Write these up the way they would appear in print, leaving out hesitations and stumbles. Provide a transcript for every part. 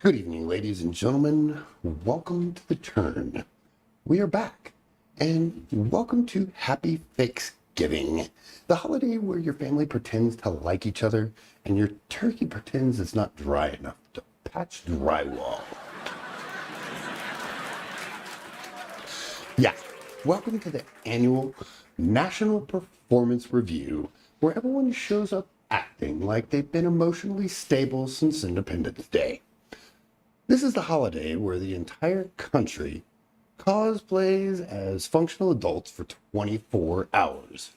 Good evening, ladies and gentlemen. Welcome to the Turn. We are back, and welcome to Happy Thanksgiving, the holiday where your family pretends to like each other and your turkey pretends it's not dry enough to patch drywall. Yeah, welcome to the annual National Performance Review, where everyone shows up acting like they've been emotionally stable since Independence Day. This is the holiday where the entire country cosplays as functional adults for 24 hours.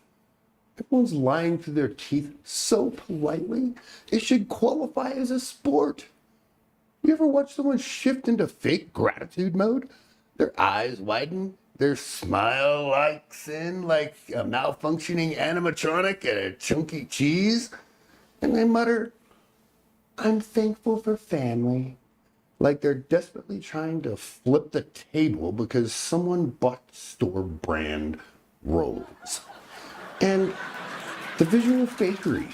Everyone's lying through their teeth so politely, it should qualify as a sport. You ever watch someone shift into fake gratitude mode? Their eyes widen, their smile locks in like a malfunctioning animatronic at a chunky cheese, and they mutter, "I'm thankful for family." Like they're desperately trying to flip the table because someone bought store brand rolls. And the visual fakery.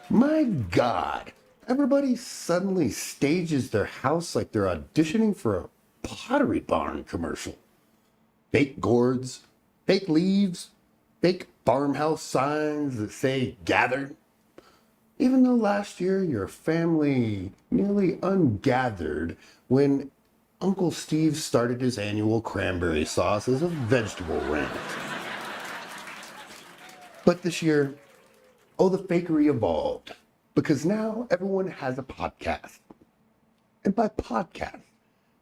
My God, everybody suddenly stages their house like they're auditioning for a Pottery Barn commercial. Fake gourds, fake leaves, fake farmhouse signs that say gathered. Even though last year your family nearly ungathered when Uncle Steve started his annual cranberry sauce as a vegetable rant. But this year, the fakery evolved because now everyone has a podcast. And by podcast,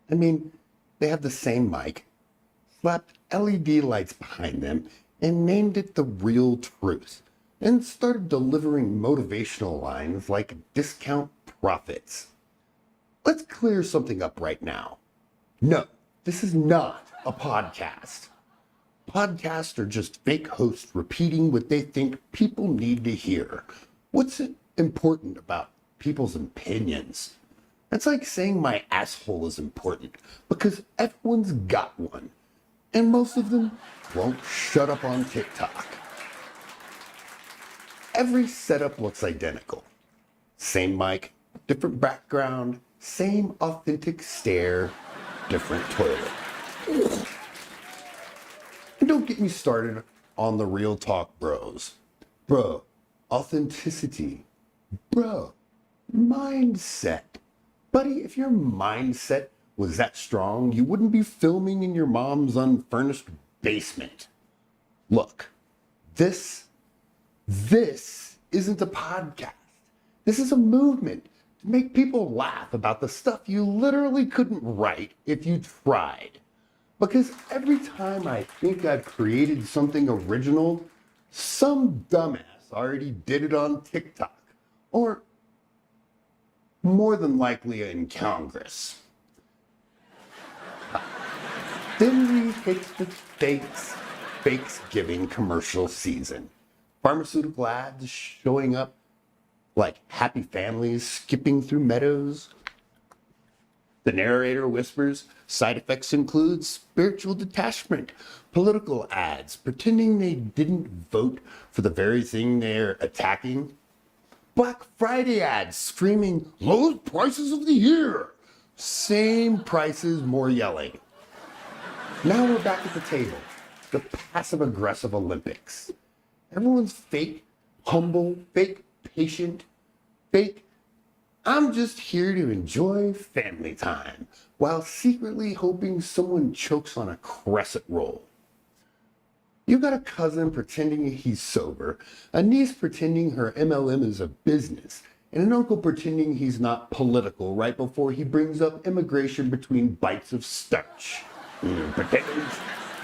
I mean they have the same mic, slapped LED lights behind them, and named it The Real Truth, and started delivering motivational lines like discount profits. Let's clear something up right now. No, this is not a podcast. Podcasts are just fake hosts repeating what they think people need to hear. What's important about people's opinions? That's like saying my asshole is important because everyone's got one, and most of them won't shut up on TikTok. Every setup looks identical. Same mic, different background, same authentic stare, different toilet. And don't get me started on the real talk bros. Bro, authenticity. Bro, mindset. Buddy, if your mindset was that strong, you wouldn't be filming in your mom's unfurnished basement. Look, this isn't a podcast. This is a movement to make people laugh about the stuff you literally couldn't write if you tried. Because every time I think I've created something original, some dumbass already did it on TikTok, or more than likely in Congress. Then we hit the Thanksgiving commercial season. Pharmaceutical ads showing up like happy families skipping through meadows. The narrator whispers, side effects include spiritual detachment. Political ads pretending they didn't vote for the very thing they're attacking. Black Friday ads screaming, lowest prices of the year. Same prices, more yelling. Now we're back at the table, the passive-aggressive Olympics. Everyone's fake, humble, fake, patient, fake, I'm just here to enjoy family time, while secretly hoping someone chokes on a crescent roll. You got a cousin pretending he's sober, a niece pretending her MLM is a business, and an uncle pretending he's not political right before he brings up immigration between bites of starch. Potatoes,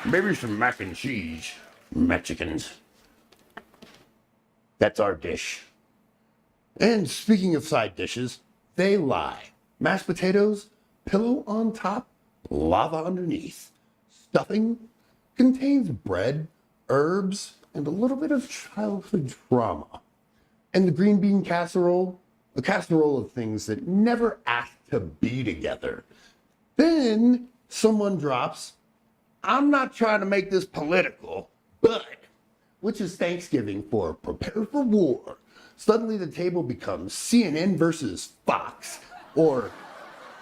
maybe some mac and cheese, Mexicans. That's our dish. And speaking of side dishes, they lie. Mashed potatoes, pillow on top, lava underneath. Stuffing contains bread, herbs, and a little bit of childhood trauma. And the green bean casserole, a casserole of things that never asked to be together. Then someone drops, I'm not trying to make this political, but, which is Thanksgiving for prepare for war. Suddenly the table becomes CNN versus Fox, or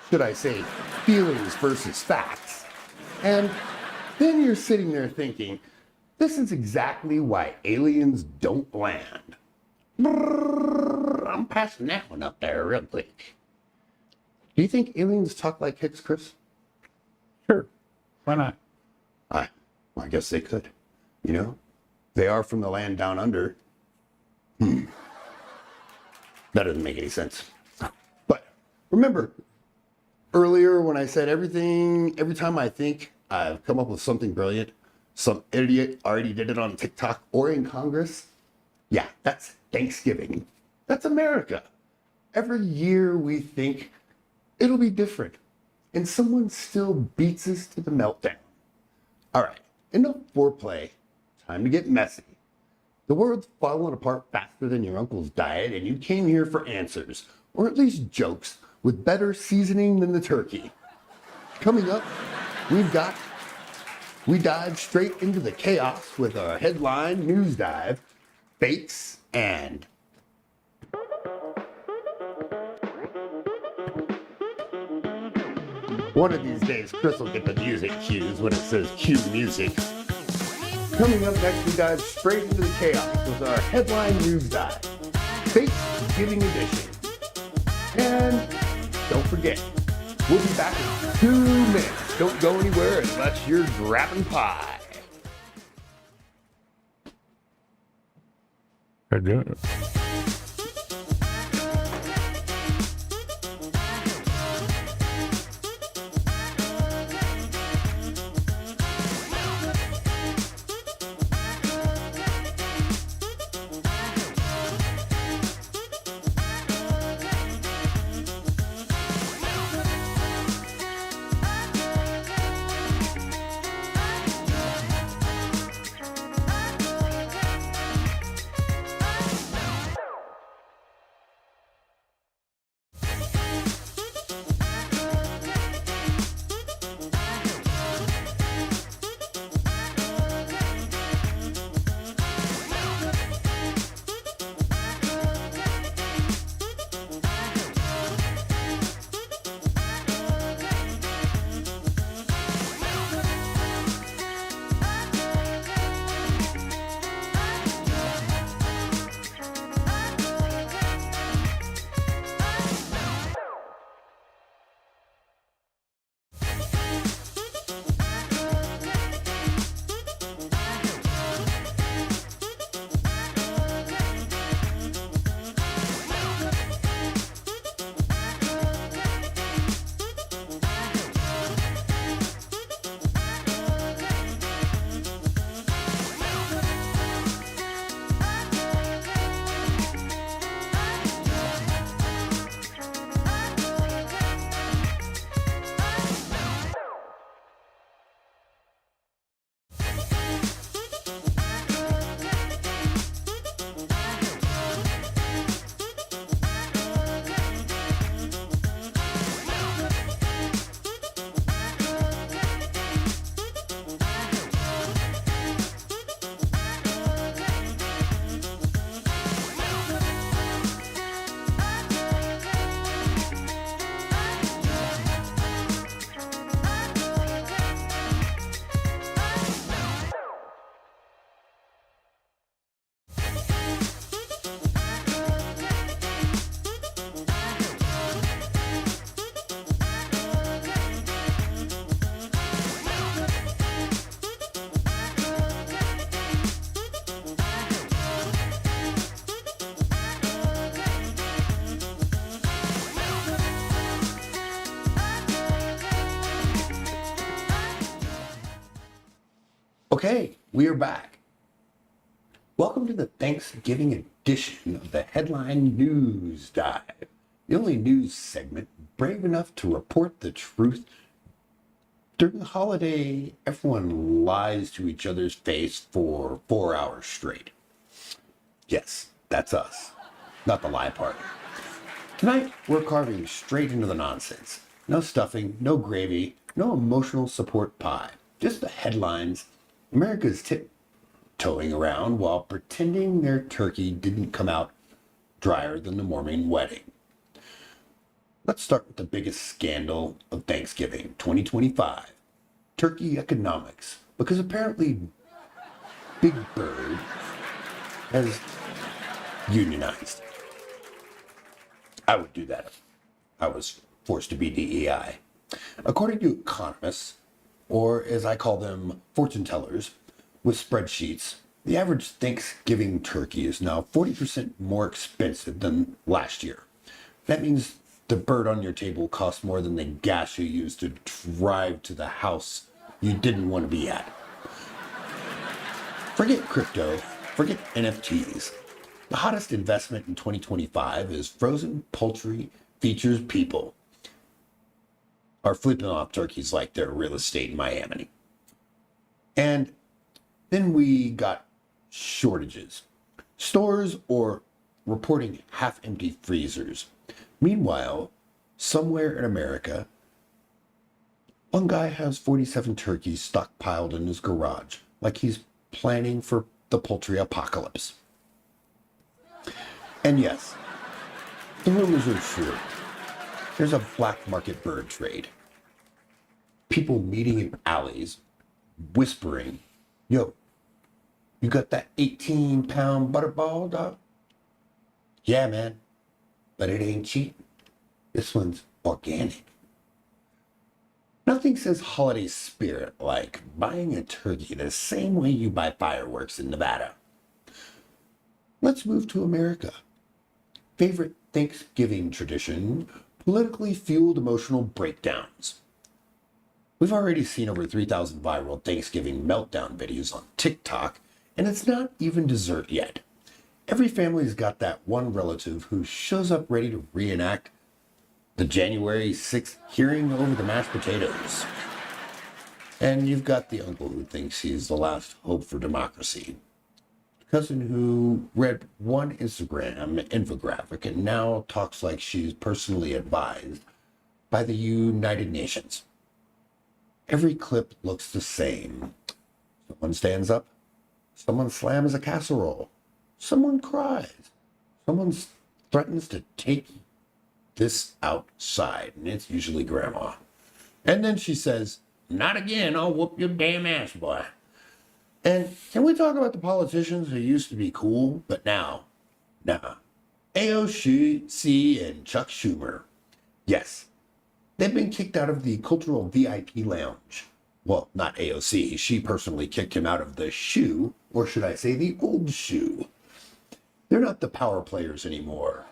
should I say, feelings versus facts. And then you're sitting there thinking, this is exactly why aliens don't land. Brrr, I'm passing that one up there real quick. Do you think aliens talk like Hicks, Chris? Sure. Why not? Well, I guess they could. You know, they are from the land down under. That doesn't make any sense. But remember, earlier when I said every time I think I've come up with something brilliant, some idiot already did it on TikTok or in Congress? Yeah, that's Thanksgiving. That's America. Every year we think it'll be different, and someone still beats us to the meltdown. All right, enough foreplay. Time to get messy. The world's falling apart faster than your uncle's diet, and you came here for answers, or at least jokes, with better seasoning than the turkey. Coming up, we dive straight into the chaos with our headline news dive, fakes, and one of these days, Chris will get the music cues when it says cue music. Coming up next, we dive straight into the chaos with our headline news dive, Fakes Giving Edition. And don't forget, we'll be back in 2 minutes. Don't go anywhere unless you're grabbing pie. I do it. Okay, we are back. Welcome to the Thanksgiving edition of the Headline News Dive, the only news segment brave enough to report the truth. During the holiday, everyone lies to each other's face for 4 hours straight. Yes, that's us, not the lie part. Tonight, we're carving straight into the nonsense. No stuffing, no gravy, no emotional support pie. Just the headlines America's tiptoeing around while pretending their turkey didn't come out drier than the morning wedding. Let's start with the biggest scandal of Thanksgiving 2025, turkey economics, because apparently Big Bird has unionized. I would do that if I was forced to be DEI. According to economists, or as I call them, fortune tellers, with spreadsheets, the average Thanksgiving turkey is now 40% more expensive than last year. That means the bird on your table costs more than the gas you used to drive to the house you didn't want to be at. Forget crypto, forget NFTs. The hottest investment in 2025 is frozen poultry features people are flipping off turkeys like they're real estate in Miami. And then we got shortages. Stores or reporting half-empty freezers. Meanwhile, somewhere in America, one guy has 47 turkeys stockpiled in his garage, like he's planning for the poultry apocalypse. And yes, the rumors are true. There's a black market bird trade. People meeting in alleys, whispering, "Yo, you got that 18-pound butterball, dog?" "Yeah, man, but it ain't cheap. This one's organic." Nothing says holiday spirit like buying a turkey the same way you buy fireworks in Nevada. Let's move to America. Favorite Thanksgiving tradition, politically fueled emotional breakdowns. We've already seen over 3,000 viral Thanksgiving meltdown videos on TikTok, and it's not even dessert yet. Every family's got that one relative who shows up ready to reenact the January 6th hearing over the mashed potatoes. And you've got the uncle who thinks he's the last hope for democracy. Cousin who read one Instagram infographic and now talks like she's personally advised by the United Nations. Every clip looks the same. Someone stands up, someone slams a casserole, someone cries, someone threatens to take this outside, and it's usually grandma. And then she says, "Not again, I'll whoop your damn ass, boy." And can we talk about the politicians who used to be cool, but now, nah. AOC and Chuck Schumer. Yes, they've been kicked out of the cultural VIP lounge. Well, not AOC. She personally kicked him out of the shoe, or should I say the old shoe. They're not the power players anymore.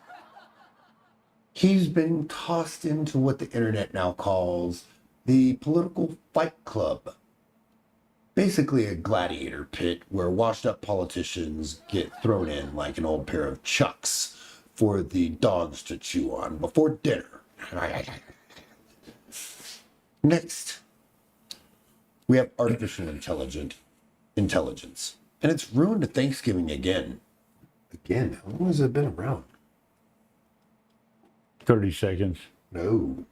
He's been tossed into what the internet now calls the political fight club. Basically a gladiator pit where washed up politicians get thrown in like an old pair of chucks for the dogs to chew on before dinner. Next, we have artificial intelligence. And it's ruined Thanksgiving again. Again, how long has it been around? 30 seconds. No.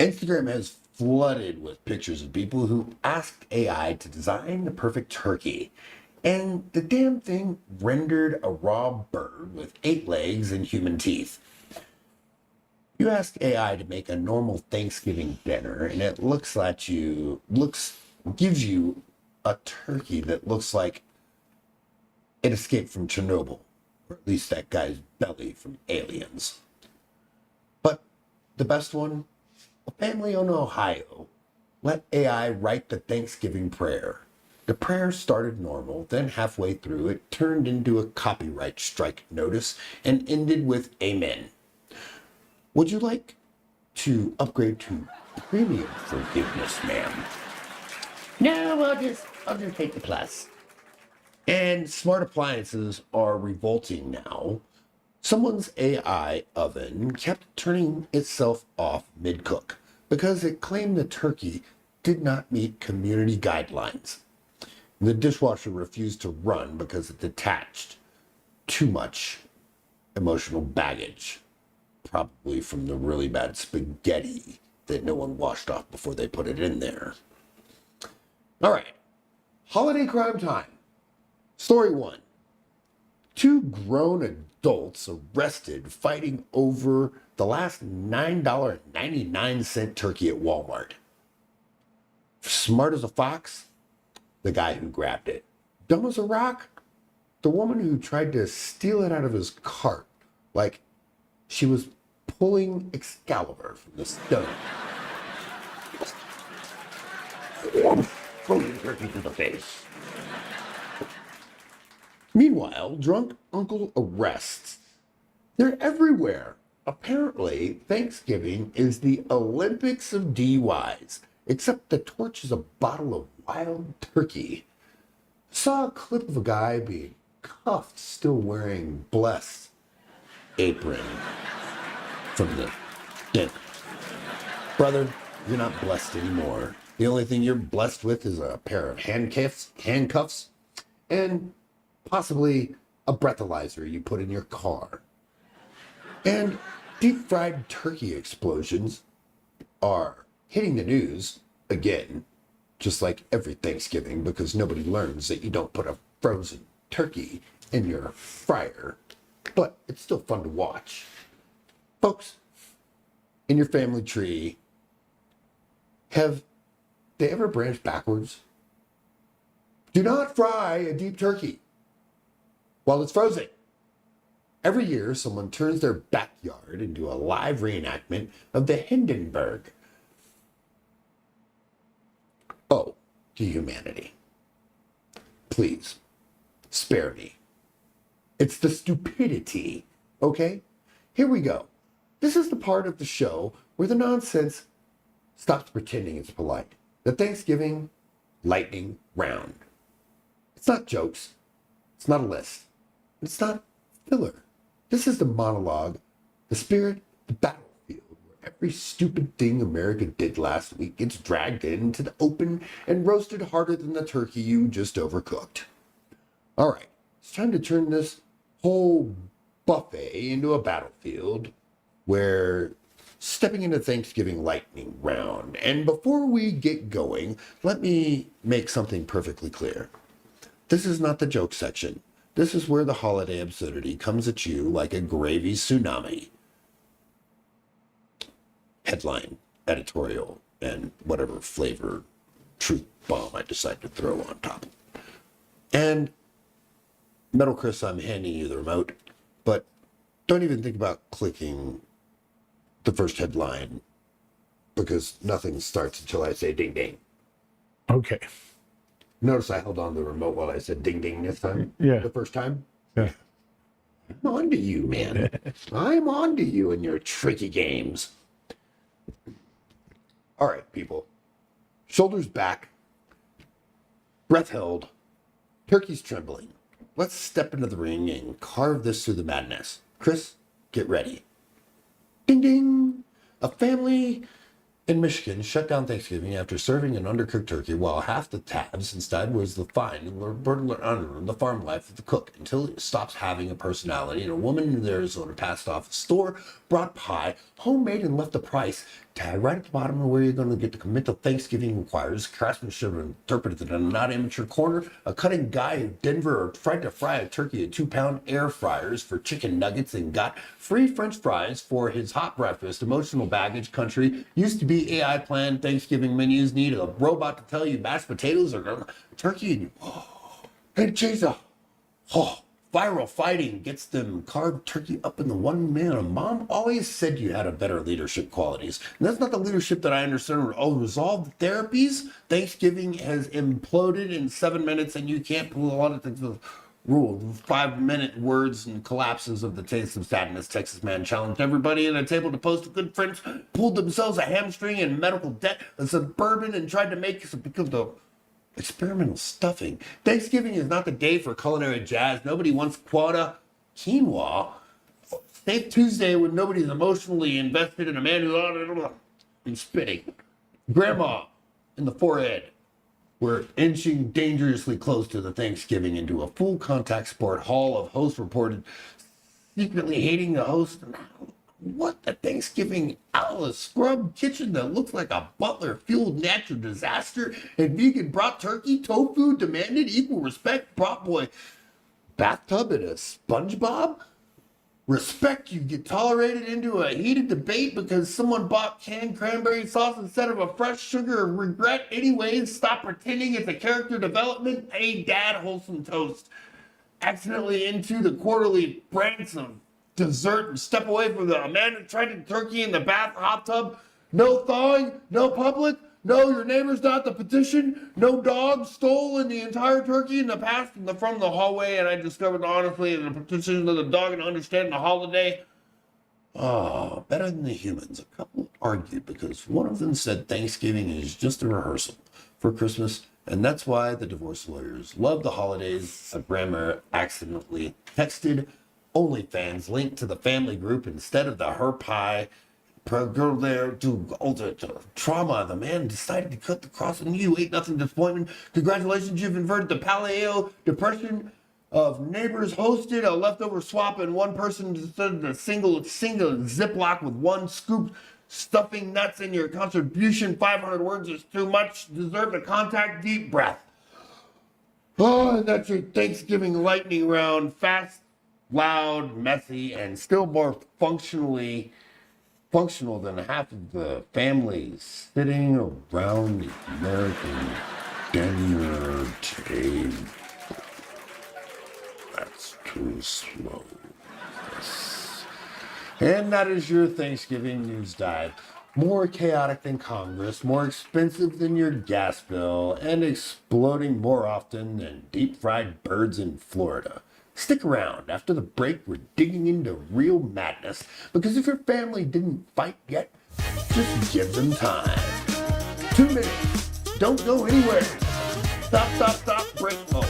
Instagram has flooded with pictures of people who asked AI to design the perfect turkey. And the damn thing rendered a raw bird with 8 legs and human teeth. You ask AI to make a normal Thanksgiving dinner, and it gives you a turkey that looks like it escaped from Chernobyl, or at least that guy's belly from Aliens. But the best one, a family in Ohio let AI write the Thanksgiving prayer. The prayer started normal, then halfway through it turned into a copyright strike notice and ended with "Amen." Would you like to upgrade to premium forgiveness, ma'am? No, I'll just take the plus. And smart appliances are revolting now. Someone's AI oven kept turning itself off mid-cook because it claimed the turkey did not meet community guidelines. The dishwasher refused to run because it detached too much emotional baggage, probably from the really bad spaghetti that no one washed off before they put it in there. All right, holiday crime time. Story 1. 2 grown adults arrested fighting over the last $9.99 turkey at Walmart. Smart as a fox, the guy who grabbed it. Dumb as a rock, the woman who tried to steal it out of his cart like she was pulling Excalibur from the stone. Throwing turkey to the face. Meanwhile, drunk uncle arrests. They're everywhere. Apparently, Thanksgiving is the Olympics of DUIs, except the torch is a bottle of wild turkey. Saw a clip of a guy being cuffed still wearing Bless apron from the dinner. Brother, you're not blessed anymore. The only thing you're blessed with is a pair of handcuffs, and possibly a breathalyzer you put in your car. And deep fried turkey explosions are hitting the news again, just like every Thanksgiving, because nobody learns that you don't put a frozen turkey in your fryer. But it's still fun to watch. Folks, in your family tree, have they ever branched backwards? Do not fry a deep turkey while it's frozen. Every year, someone turns their backyard into a live reenactment of the Hindenburg. Oh, to humanity. Please, spare me. It's the stupidity, okay? Here we go. This is the part of the show where the nonsense stops pretending it's polite. The Thanksgiving lightning round. It's not jokes. It's not a list. It's not filler. This is the monologue, the spirit, the battlefield, where every stupid thing America did last week gets dragged into the open and roasted harder than the turkey you just overcooked. All right, it's time to turn this whole buffet into a battlefield where stepping into Thanksgiving lightning round. And before we get going, let me make something perfectly clear. This is not the joke section. This is where the holiday absurdity comes at you like a gravy tsunami. Headline, editorial, and whatever flavor truth bomb I decide to throw on top. And Metal Chris, I'm handing you the remote, but don't even think about clicking the first headline because nothing starts until I say ding ding. Okay. Notice I held on to the remote while I said ding ding this time. Yeah. The first time. Yeah. I'm on to you, man. I'm on to you and your tricky games. All right, people. Shoulders back. Breath held. Turkey's trembling. Let's step into the ring and carve this through the madness. Chris, get ready. Ding ding! A family in Michigan shut down Thanksgiving after serving an undercooked turkey while half the tabs instead was the fine and the farm life of the cook until it stops having a personality. And a woman in Arizona passed off a store, brought pie, homemade, and left the price tag right at the bottom of where you're going to get to commit to Thanksgiving requires craftsmanship interpreted in a not amateur corner. A cutting guy in Denver tried to fry a turkey at 2-pound air fryers for chicken nuggets and got free French fries for his hot breakfast. Emotional baggage country used to be AI planned Thanksgiving menus need a robot to tell you mashed potatoes or turkey and cheese. Viral fighting gets them carved turkey up in the one man. Mom always said you had a better leadership qualities. And that's not the leadership that I understand. Resolved therapies. Thanksgiving has imploded in 7 minutes and you can't pull a lot of things with rule. 5-minute words and collapses of the taste of sadness. Texas man challenged everybody at a table to post a good friends, pulled themselves a hamstring in medical debt, a suburban, and tried to make it because the experimental stuffing. Thanksgiving is not the day for culinary jazz. Nobody wants quota quinoa. Safe Tuesday when nobody's emotionally invested in a man who's and spitting. Grandma in the forehead. We're inching dangerously close to the Thanksgiving into a full contact sport. Hall of hosts reported secretly hating the host. What the Thanksgiving out of a scrub kitchen that looks like a butler-fueled natural disaster, and vegan brought turkey, tofu demanded equal respect, brought boy bathtub and a SpongeBob? Respect you get tolerated into a heated debate because someone bought canned cranberry sauce instead of a fresh sugar. Regret anyways. Stop pretending it's a character development. Hey, Dad, wholesome toast. Accidentally into the quarterly brands of dessert and step away from the Amanda tried turkey in the bath hot tub. No thawing, no public. No, your neighbor's not the petition. No dog stolen the entire turkey in the past from the hallway, and I discovered honestly the petition of the dog and understanding the holiday. Oh, better than the humans. A couple argued because one of them said Thanksgiving is just a rehearsal for Christmas, and that's why the divorce lawyers love the holidays. A grandma accidentally texted OnlyFans link to the family group instead of the her pie. Girl there to trauma. The man decided to cut the cross on you. Ain't nothing disappointment. Congratulations, you've inverted the paleo depression of neighbors hosted a leftover swap and one person decided a single Ziploc with one scoop stuffing nuts in your contribution. 500 words is too much. Deserve a contact deep breath. Oh, and that's your Thanksgiving lightning round. Fast, loud, messy, and still more functional than half of the families sitting around the American dinner table. That's too slow. Yes. And that is your Thanksgiving news dive. More chaotic than Congress, more expensive than your gas bill, and exploding more often than deep-fried birds in Florida. Stick around. After the break, we're digging into real madness. Because if your family didn't fight yet, just give them time. 2 minutes. Don't go anywhere. Stop, break mode.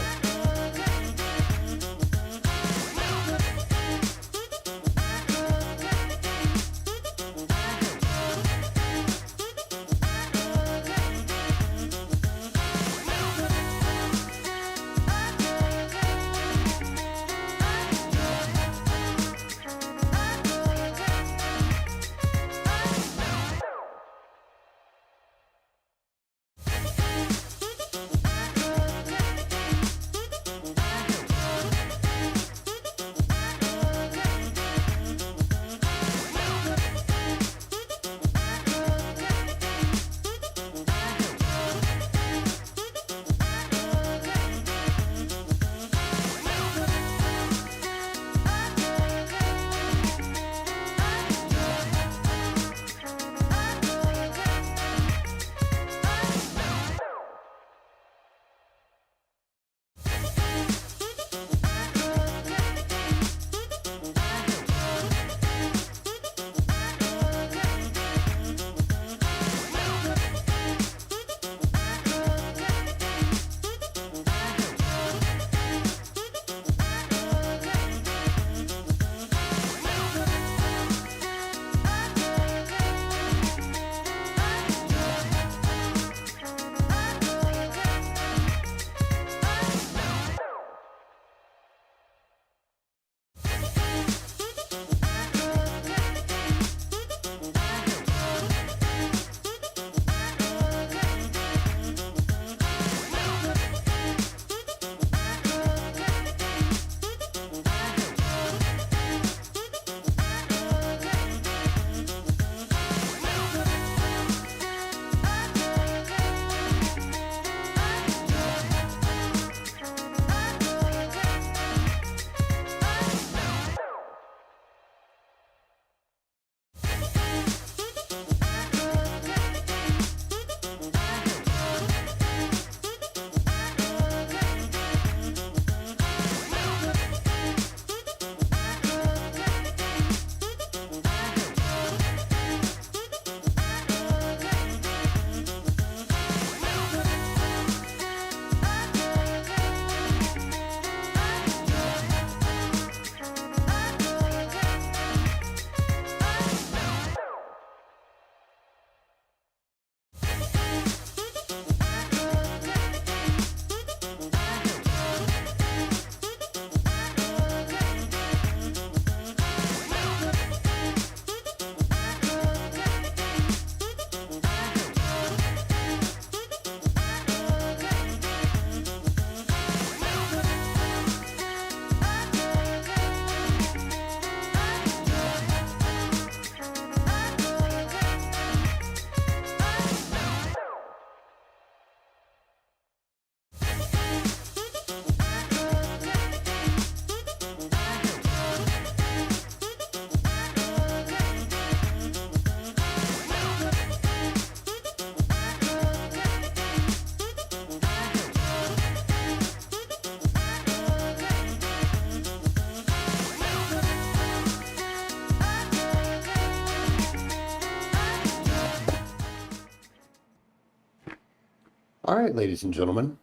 All right, ladies and gentlemen,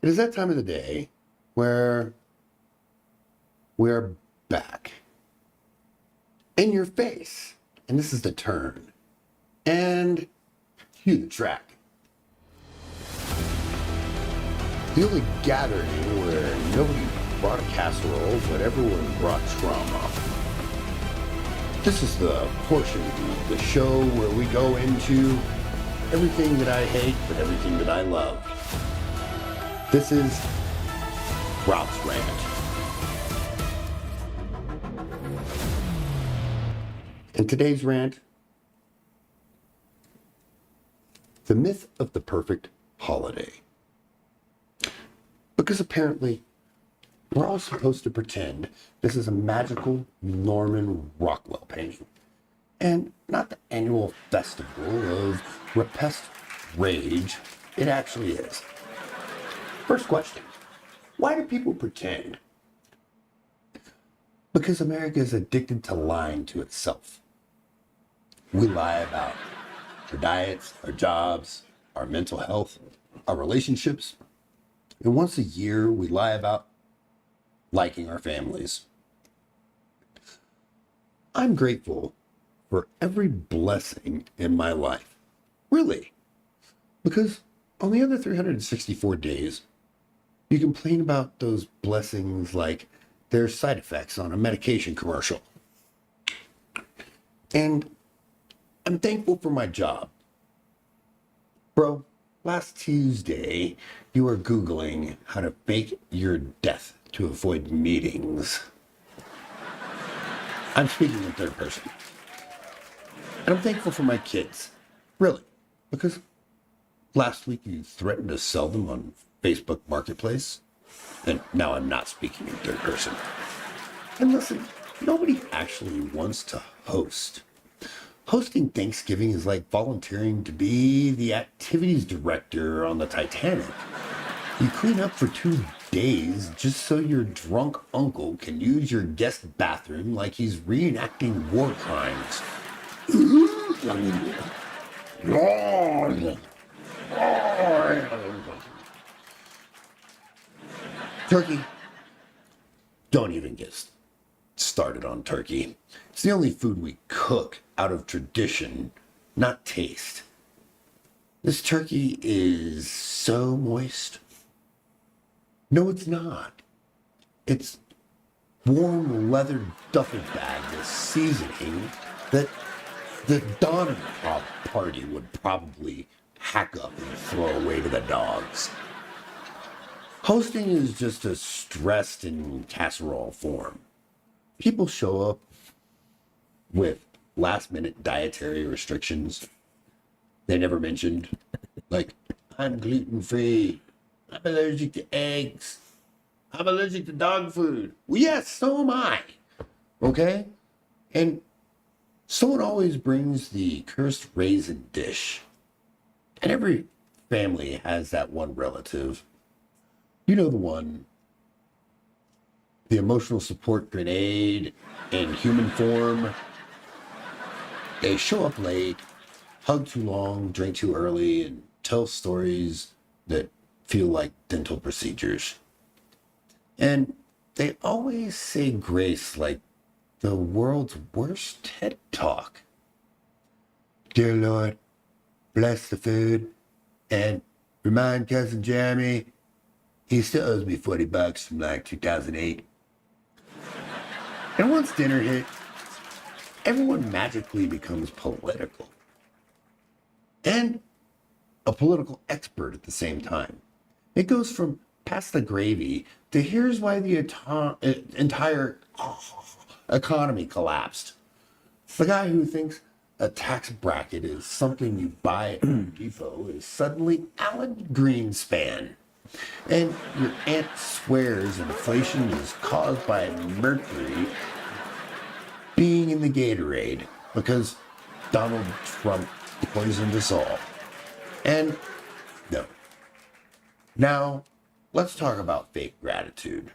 it is that time of the day where we're back in your face. And this is the turn. And cue the track. The only gathering where nobody brought a casserole, but everyone brought trauma. This is the portion of the show where we go into everything that I hate, but everything that I love. This is Rob's Rant. In today's rant, the myth of the perfect holiday. Because apparently, we're all supposed to pretend this is a magical Norman Rockwell painting, and not the annual festival of repressed rage it actually is. First question, why do people pretend? Because America is addicted to lying to itself. We lie about our diets, our jobs, our mental health, our relationships, and once a year we lie about liking our families. I'm grateful for every blessing in my life. Really. Because on the other 364 days, you complain about those blessings like they're side effects on a medication commercial. And I'm thankful for my job. Bro, last Tuesday, you were Googling how to fake your death to avoid meetings. I'm speaking in third person. And I'm thankful for my kids. Really. Because last week you threatened to sell them on Facebook Marketplace. And now I'm not speaking in third person. And listen, nobody actually wants to host. Hosting Thanksgiving is like volunteering to be the activities director on the Titanic. You clean up for 2 days just so your drunk uncle can use your guest bathroom like he's reenacting war crimes. Turkey. Don't even get started on turkey. It's the only food we cook out of tradition, not taste. This turkey is so moist. No, it's not. It's warm leather duffel bag with seasoning that the Donner Party would probably hack up and throw away to the dogs. Hosting is just a stressed in casserole form. People show up with last-minute dietary restrictions they never mentioned, like, I'm gluten-free, I'm allergic to eggs, I'm allergic to dog food. Well, yes, so am I, okay? And someone always brings the cursed raisin dish. And every family has that one relative. You know the one. The emotional support grenade in human form. They show up late, hug too long, drink too early, and tell stories that feel like dental procedures. And they always say grace like the world's worst TED Talk. Dear Lord, bless the food, and remind Cousin Jeremy he still owes me $40 from like 2008. And once dinner hit, everyone magically becomes political. And a political expert at the same time. It goes from pass the gravy to here's why the entire economy collapsed. The guy who thinks a tax bracket is something you buy at Home Depot is suddenly Alan Greenspan. And your aunt swears inflation is caused by mercury being in the Gatorade because Donald Trump poisoned us all. And no. Now, let's talk about fake gratitude.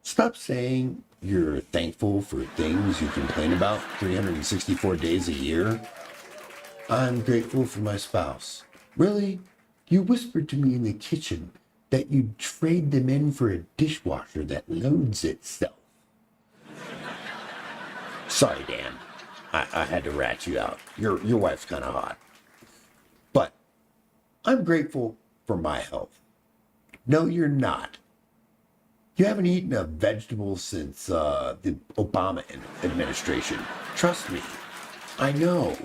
Stop saying you're thankful for things you complain about 364 days a year. I'm grateful for my spouse, Really? You whispered to me in the kitchen that you'd trade them in for a dishwasher that loads itself. Sorry, Dan. I had to rat you out. Your wife's kind of hot. But I'm grateful for my health. No, you're not. You haven't eaten a vegetable since the Obama administration. Trust me. I know.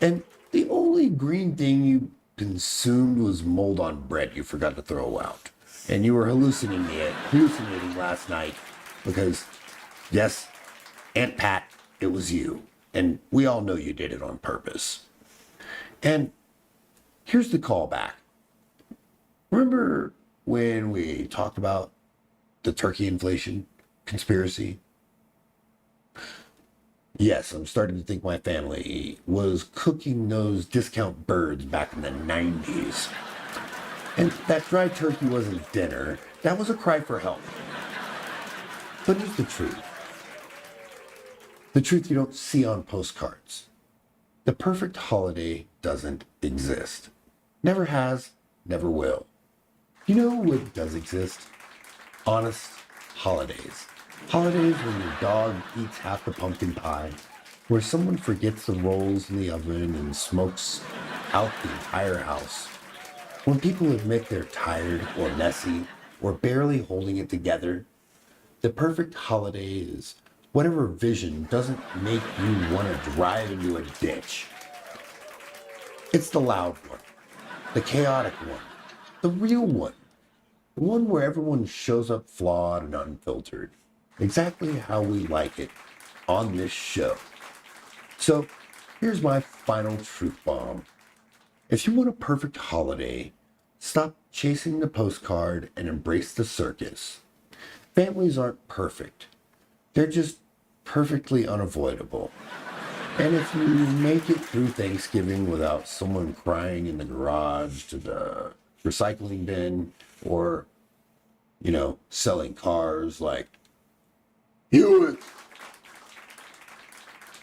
And the only green thing you consumed was mold on bread you forgot to throw out. And you were hallucinating last night because, yes, Aunt Pat, it was you. And we all know you did it on purpose. And here's the callback. Remember when we talked about the turkey inflation conspiracy? Yes, I'm starting to think my family was cooking those discount birds back in the 90s. And that dried turkey wasn't dinner. That was a cry for help. But here's the truth. The truth you don't see on postcards. The perfect holiday doesn't exist. Never has, never will. You know what does exist? Honest holidays. Holidays when your dog eats half the pumpkin pie, where someone forgets the rolls in the oven and smokes out the entire house. When people admit they're tired or messy or barely holding it together, the perfect holiday is whatever vision doesn't make you want to drive into a ditch. It's the loud one, the chaotic one, the real one, the one where everyone shows up flawed and unfiltered, exactly how we like it on this show. So here's my final truth bomb. If you want a perfect holiday, stop chasing the postcard and embrace the circus. Families aren't perfect. They're just perfectly unavoidable. And if you make it through Thanksgiving without someone crying in the garage to the recycling bin or, selling cars like Hewitt,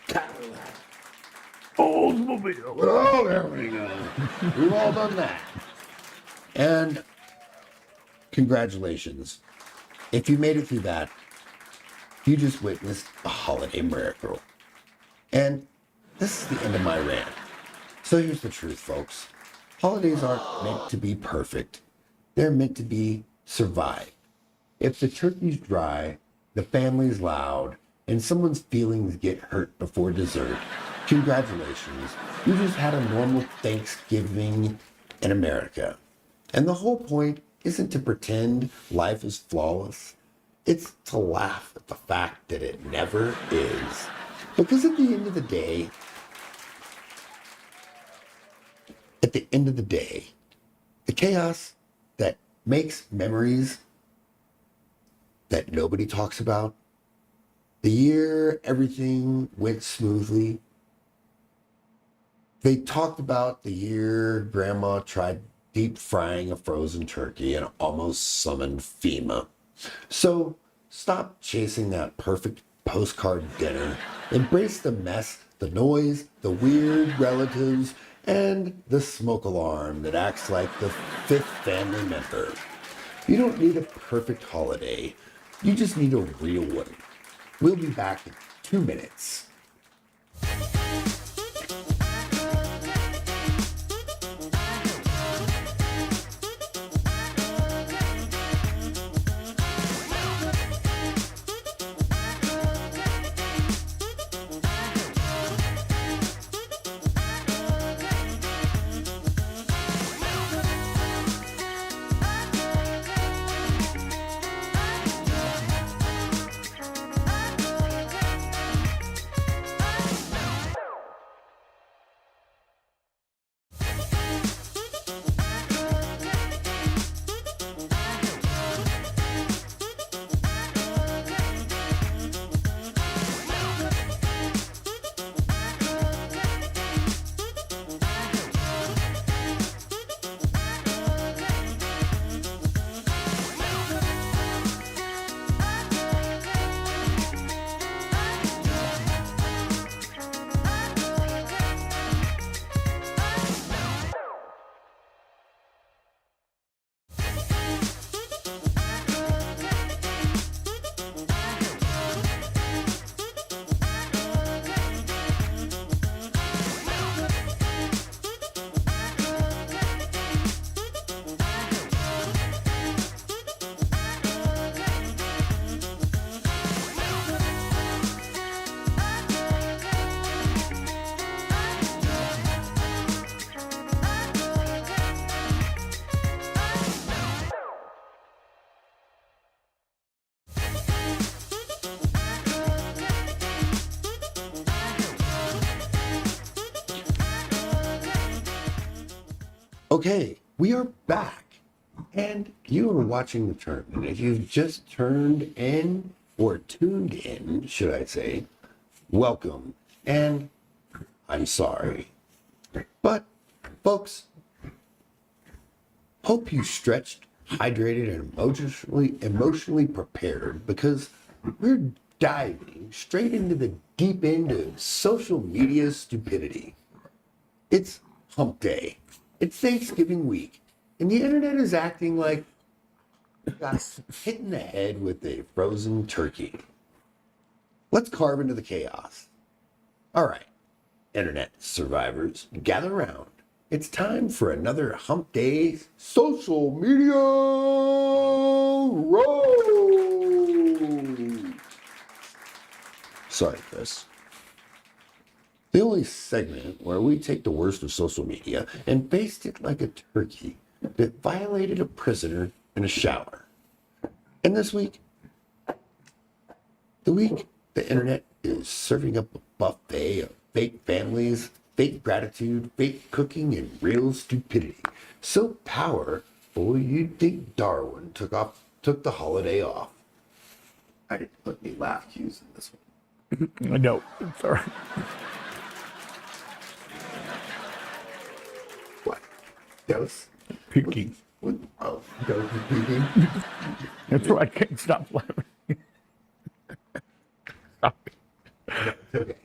Cadillac, Oldsmobile. Oh, there we go. We've all done that. And congratulations. If you made it through that, you just witnessed a holiday miracle. And this is the end of my rant. So here's the truth, folks. Holidays aren't meant to be perfect. They're meant to be survived. If the turkey's dry, the family's loud, and someone's feelings get hurt before dessert, congratulations. You just had a normal Thanksgiving in America. And the whole point isn't to pretend life is flawless. It's to laugh at the fact that it never is. Because at the end of the day, the chaos that makes memories that nobody talks about, the year everything went smoothly, they talked about the year Grandma tried deep frying a frozen turkey and almost summoned FEMA. So stop chasing that perfect postcard dinner. Embrace the mess, the noise, the weird relatives, and the smoke alarm that acts like the fifth family member. You don't need a perfect holiday. You just need a real one. We'll be back in 2 minutes. Okay, we are back, and you are watching the turn. And if you've just turned in, or tuned in, should I say, welcome. And I'm sorry. But, folks, hope you stretched, hydrated, and emotionally prepared, because we're diving straight into the deep end of social media stupidity. It's hump day. It's Thanksgiving week, and the internet is acting like it got hit in the head with a frozen turkey. Let's carve into the chaos. All right, internet survivors, gather around. It's time for another hump day social media road. Sorry, Chris. The only segment where we take the worst of social media and baste it like a turkey that violated a prisoner in a shower. And this week, the internet is serving up a buffet of fake families, fake gratitude, fake cooking, and real stupidity. So powerful you'd think Darwin took the holiday off. I didn't put any laugh cues in this one. No, sorry. What? Dose? Puking. What? Oh, dose is peeking. That's why I can't stop laughing. Stop it. No, it's okay.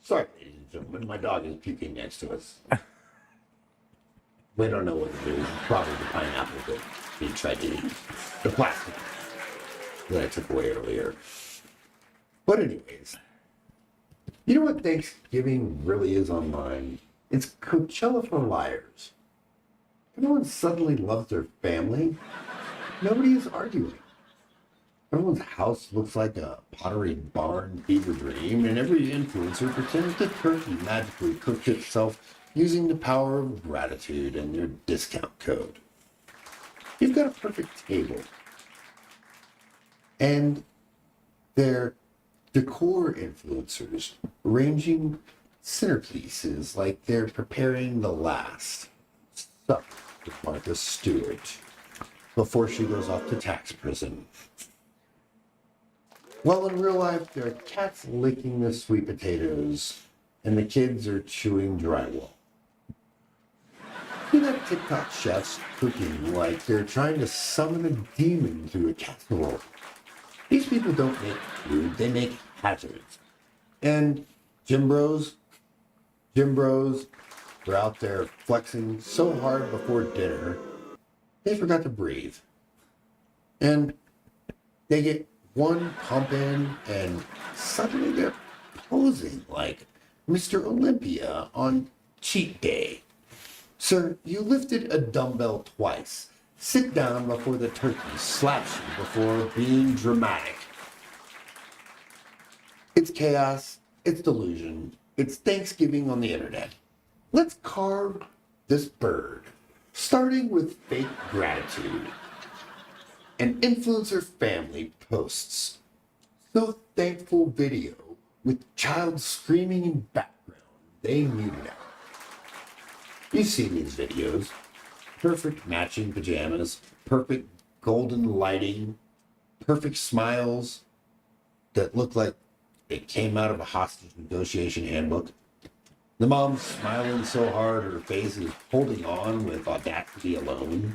Sorry, ladies and gentlemen, my dog is puking next to us. We don't know what it is. Probably the pineapple that he tried to eat. The plastic that I took away earlier. But anyways, you know what Thanksgiving really is online? It's Coachella for liars. Everyone suddenly loves their family. Nobody is arguing. Everyone's house looks like a pottery barn fever dream, and every influencer pretends the turkey magically cooked itself using the power of gratitude and their discount code. You've got a perfect table, and their decor influencers arranging centerpieces like they're preparing the last supper with Martha Stewart before she goes off to tax prison. Well, in real life, there are cats licking the sweet potatoes, and the kids are chewing drywall. You got TikTok chefs cooking like they're trying to summon a demon through a casserole. These people don't make food, they make hazards. And gym bros were out there flexing so hard before dinner, they forgot to breathe. And they get one pump in, and suddenly they're posing like Mr. Olympia on cheat day. Sir, you lifted a dumbbell twice. Sit down before the turkey slaps you before being dramatic. It's chaos, it's delusion, it's Thanksgiving on the internet. Let's carve this bird, starting with fake gratitude. An influencer family posts so thankful video with child screaming in background they muted out. You've seen these videos. Perfect matching pajamas, perfect golden lighting, perfect smiles that look like it came out of a hostage negotiation handbook. The mom's smiling so hard her face is holding on with audacity alone.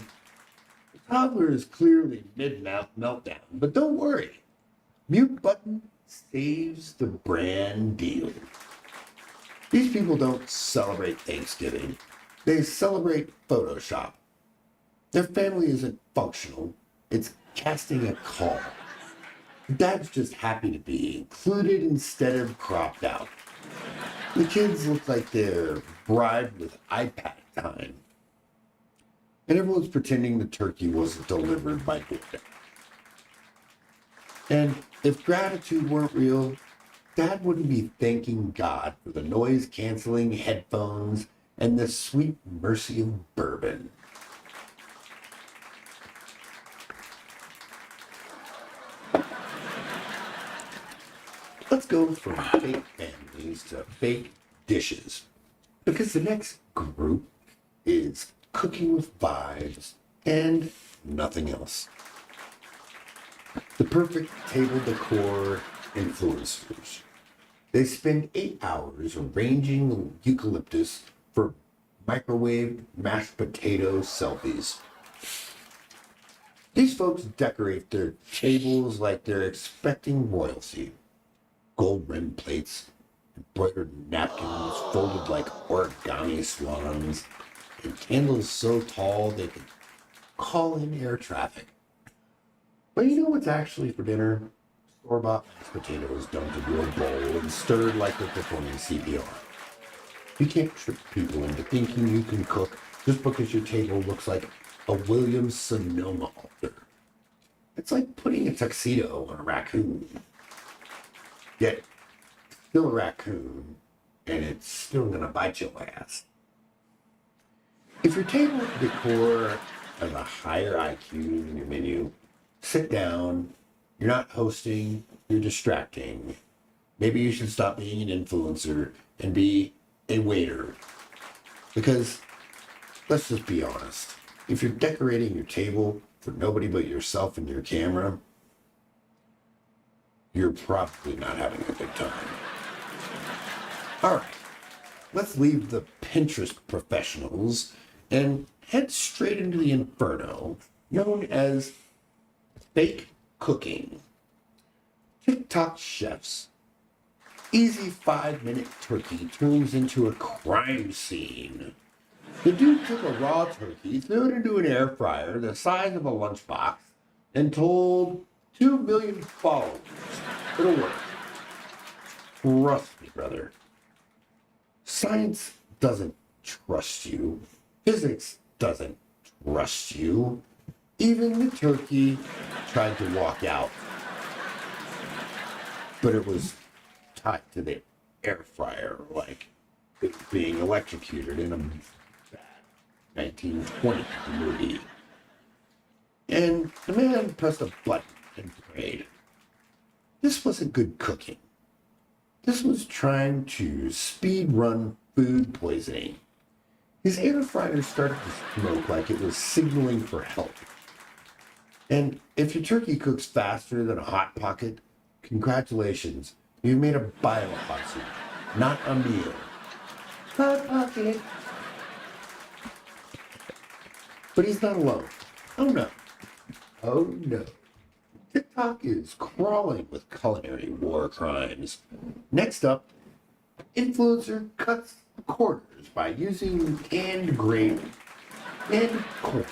The toddler is clearly mid-meltdown, but don't worry. Mute button saves the brand deal. These people don't celebrate Thanksgiving. They celebrate Photoshop. Their family isn't functional. It's casting a call. Dad's just happy to be included instead of cropped out. The kids look like they're bribed with iPad time. And everyone's pretending the turkey wasn't delivered by DoorDash. And if gratitude weren't real, Dad wouldn't be thanking God for the noise-canceling headphones and the sweet mercy of bourbon. Let's go from fake families to fake dishes, because the next group is cooking with vibes and nothing else. The perfect table decor influencers. They spend 8 hours arranging eucalyptus for microwave mashed potato selfies. These folks decorate their tables like they're expecting royalty. Gold rimmed plates, embroidered napkins folded like origami swans, and candles so tall they could call in air traffic. But you know what's actually for dinner? Store-bought mashed potatoes dumped into a bowl and stirred like they're performing CPR. You can't trick people into thinking you can cook just because your table looks like a Williams-Sonoma altar. It's like putting a tuxedo on a raccoon. Yet, still a raccoon, and it's still gonna bite your ass. If your table decor has a higher IQ than your menu, sit down. You're not hosting, you're distracting. Maybe you should stop being an influencer and be a waiter. Because, let's just be honest, if you're decorating your table for nobody but yourself and your camera, you're probably not having a good time. All right, let's leave the Pinterest professionals and head straight into the inferno known as fake cooking. TikTok chefs. Easy 5-minute turkey turns into a crime scene. The dude took a raw turkey, threw it into an air fryer the size of a lunchbox, and told 2 million followers it'll work. Trust me, brother. Science doesn't trust you. Physics doesn't trust you. Even the turkey tried to walk out, but it was tied to the air fryer like it was being electrocuted in a bad 1920 movie. And the man pressed a button and prayed. This wasn't good cooking. This was trying to speed run food poisoning. His air fryer started to smoke like it was signaling for help. And if your turkey cooks faster than a Hot Pocket, congratulations, you've made a biohazard, not a meal. Hot Pocket. But he's not alone. Oh no. Oh no. TikTok is crawling with culinary war crimes. Next up, influencer cuts corners by using canned gravy, canned corn,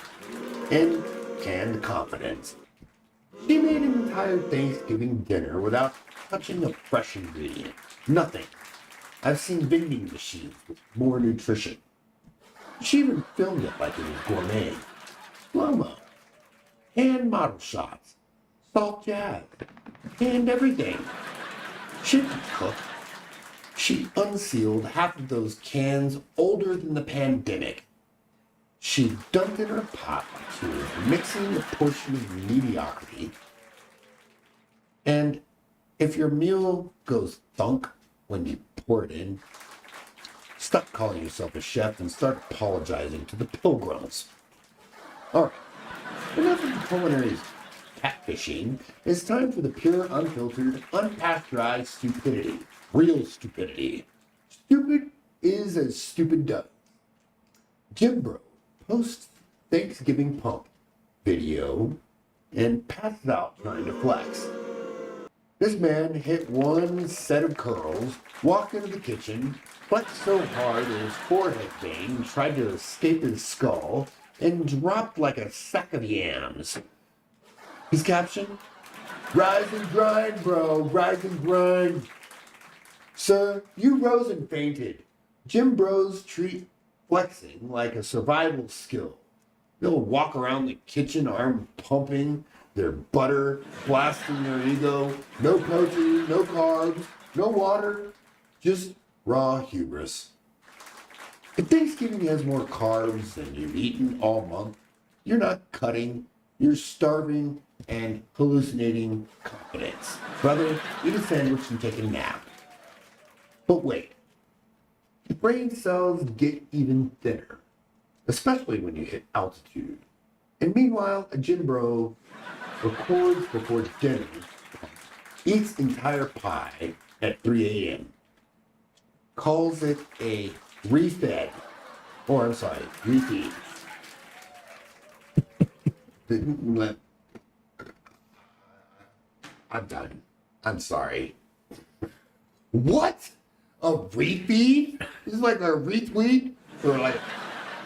and canned confidence. She made an entire Thanksgiving dinner without touching a fresh ingredient. Nothing. I've seen vending machines with more nutrition. She even filmed it like it was gourmet. Slow-mo. Hand model shots. Salt jazz. And everything. She didn't cook. She unsealed half of those cans older than the pandemic. She dumped in her pot like she was mixing a portion of mediocrity. And if your meal goes thunk when you pour it in, stop calling yourself a chef and start apologizing to the pilgrims. All right, enough of the culinary catfishing. It's time for the pure, unfiltered, unpasteurized stupidity. Real stupidity. Stupid is as stupid does. Jim Bro posts Thanksgiving pump video and passes out trying to flex. This man hit one set of curls, walked into the kitchen, flexed so hard that his forehead vein tried to escape his skull, and dropped like a sack of yams. His caption? Rise and grind, bro, rise and grind. Sir, you rose and fainted. Jim Bros treat flexing like a survival skill. They'll walk around the kitchen arm pumping their butter, blasting their ego. No protein, no carbs, no water, just raw hubris. If Thanksgiving has more carbs than you've eaten all month, you're not cutting, you're starving and hallucinating confidence. Brother, eat a sandwich and take a nap. But wait, the brain cells get even thinner. especially when you hit altitude. And meanwhile, a gym bro records before dinner, eats entire pie at 3 a.m., calls it a refed, or I'm sorry, refeed. I'm done. I'm sorry. What? A refeed? This is like a retweet? Or like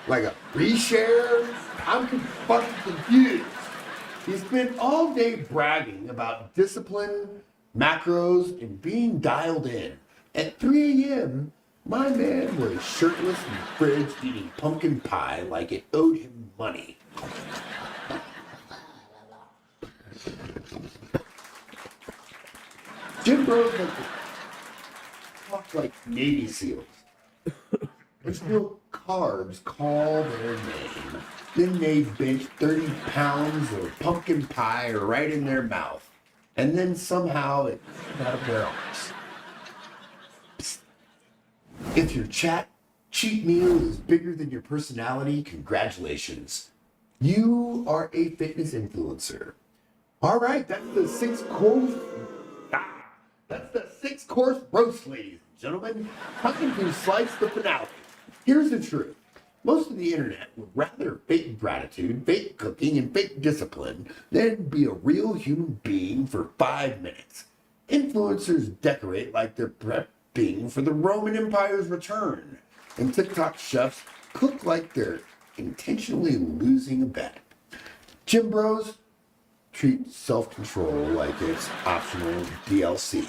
a reshare? I'm fucking confused. He spent all day bragging about discipline, macros, and being dialed in. At 3 a.m., my man was shirtless in the fridge eating pumpkin pie like it owed him money. Gym bros like to talk like Navy SEALs. Until carbs call their name. Then they bench 30 pounds of pumpkin pie right in their mouth. And then somehow it comes out of their arms. Psst. If your cheat meal is bigger than your personality, congratulations. You are a fitness influencer. All right, that's the six course roast, ladies and gentlemen. Talking to slice the finale. Here's the truth. Most of the internet would rather fake gratitude, fake cooking, and fake discipline than be a real human being for 5 minutes. Influencers decorate like they're prepping for the Roman Empire's return, and TikTok chefs cook like they're intentionally losing a bet. Gym bros treat self-control like it's optional DLC.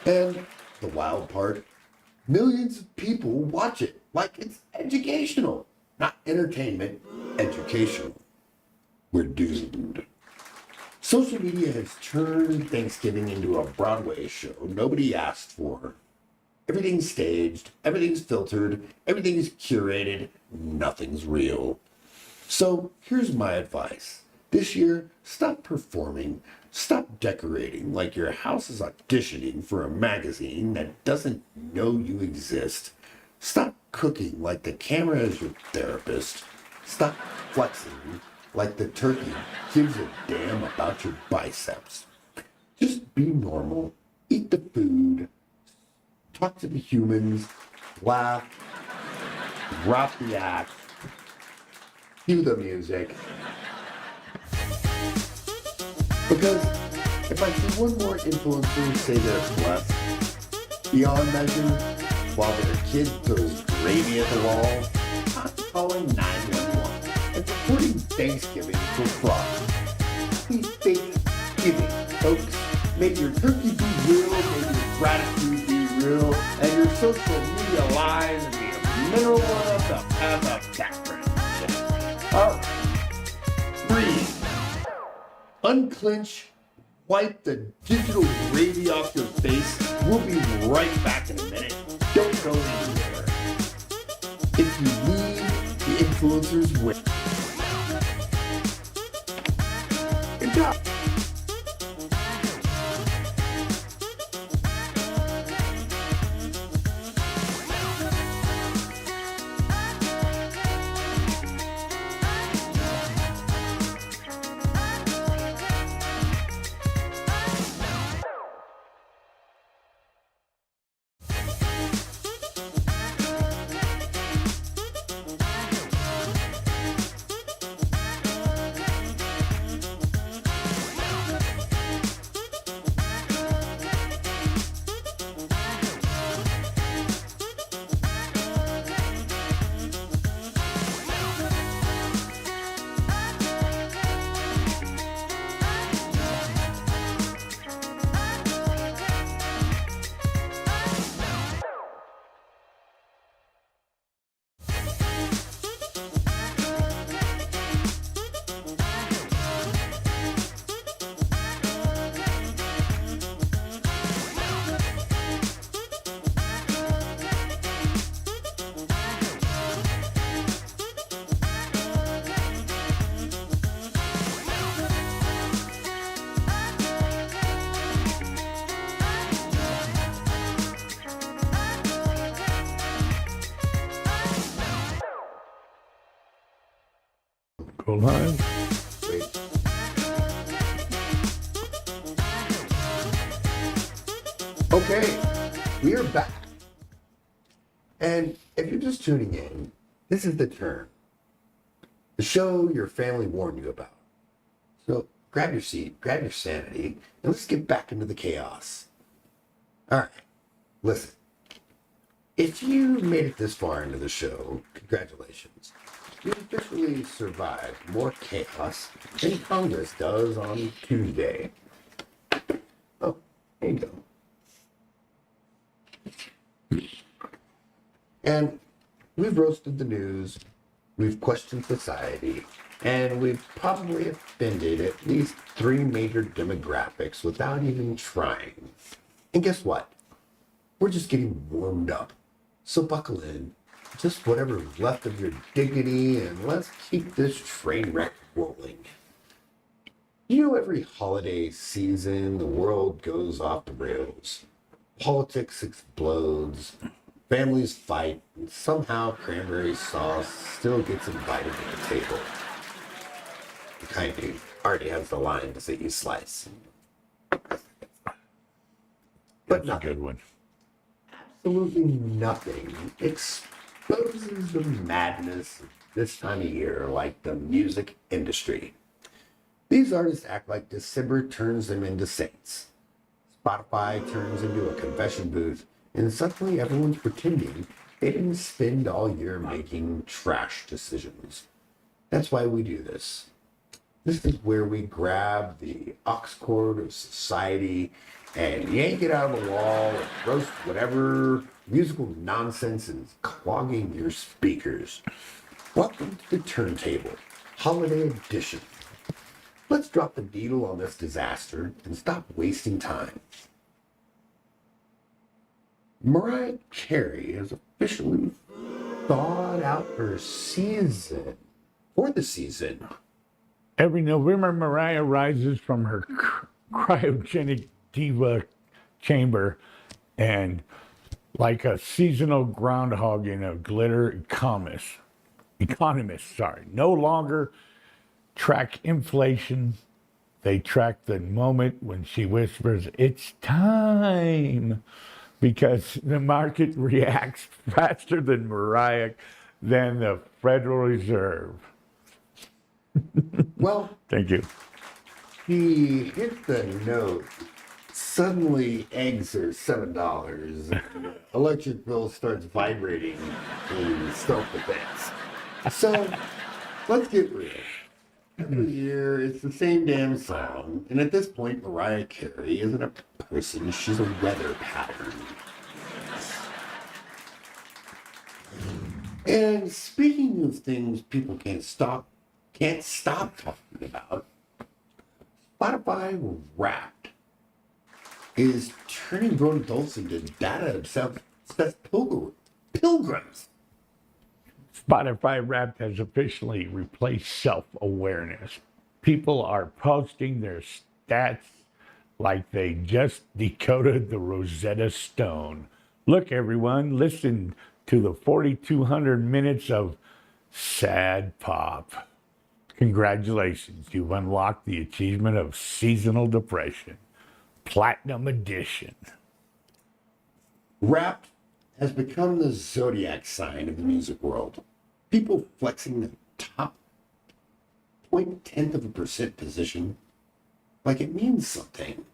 And the wild part, millions of people watch it like it's educational, not entertainment, educational. We're doomed. Social media has turned Thanksgiving into a Broadway show nobody asked for. Everything's staged, everything's filtered, everything's curated, nothing's real. So here's my advice. This year, stop performing, stop decorating like your house is auditioning for a magazine that doesn't know you exist. Stop cooking like the camera is your therapist. Stop flexing like the turkey gives a damn about your biceps. Just be normal, eat the food, talk to the humans, laugh, drop the act, cue the music. Because if I see one more influencer say they're blessed beyond measure while their kid throws gravy at the wall, I'm calling 911 and reporting Thanksgiving for fraud. Please fake giving, folks. May your turkey be real, may your gratitude be real, and your social media lives be a mineral of the path of background. All right. Breathe. Unclench, wipe the digital gravy off your face. We'll be right back in a minute. Don't go anywhere. If you leave, the influencers win. Good job. Go live. Wait. Okay, we are back. And if you're just tuning in, this is the Turn, the show your family warned you about. So grab your seat, grab your sanity, and let's get back into the chaos. All right, listen. If you made it this far into the show, congratulations. You officially survived more chaos than Congress does on Tuesday. Oh, there you go. And we've roasted the news, we've questioned society, and we've probably offended at least 3 major demographics without even trying. And guess what? We're just getting warmed up. So buckle in, just whatever's left of your dignity, and let's keep this train wreck rolling. You know, every holiday season, the world goes off the rails. Politics explodes, families fight, and somehow cranberry sauce still gets invited to the table. The kind who already has the lines that you slice. But That's a good one. absolutely nothing exposes the madness this time of year like the music industry. These artists act like December turns them into saints. Spotify turns into a confession booth, and suddenly everyone's pretending they didn't spend all year making trash decisions. That's why we do this. This is where we grab the aux cord of society and yank it out of the wall and roast whatever musical nonsense is clogging your speakers. Welcome to the Turntable, Holiday Edition. Let's drop the needle on this disaster and stop wasting time. Mariah Carey has officially thawed out her season for the season. Every November, Mariah rises from her cryogenic diva chamber and, like a seasonal groundhog in a glitter economist, no longer track inflation. They track the moment when she whispers, "It's time," because the market reacts faster than Mariah than the Federal Reserve. Well, Thank you. he hit the note. Suddenly, eggs are $7. And electric bill starts vibrating in self-defense. So, let's get real. Every year, it's the same damn song. And at this point, Mariah Carey isn't a person, she's a weather pattern. And speaking of things people can't stop talking about, Spotify Wrapped is turning grown adults into data-obsessed pilgrims. Spotify Wrapped has officially replaced self-awareness. People are posting their stats like they just decoded the Rosetta Stone. Look, everyone, listen to the 4,200 minutes of sad pop. Congratulations, you've unlocked the achievement of seasonal depression. Platinum Edition. Rap has become the zodiac sign of the music world. People flexing the top 0.1% position like it means something.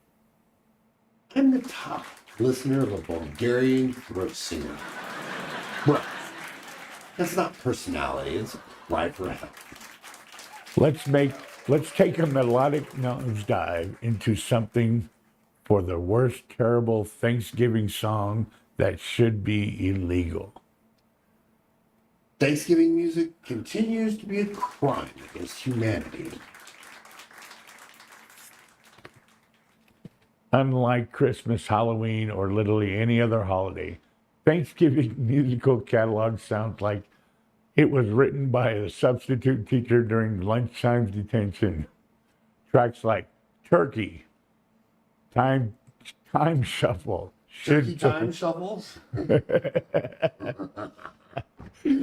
I'm the top listener of a Bulgarian throat singer. Well, that's not personality, it's a cry for help. Let's take a melodic nosedive into something for the worst terrible Thanksgiving song that should be illegal. Thanksgiving music continues to be a crime against humanity. Unlike Christmas, Halloween, or literally any other holiday, Thanksgiving musical catalog sounds like it was written by a substitute teacher during lunchtime detention. Tracks like Turkey, Time Shuffle, Turkey time shuffles?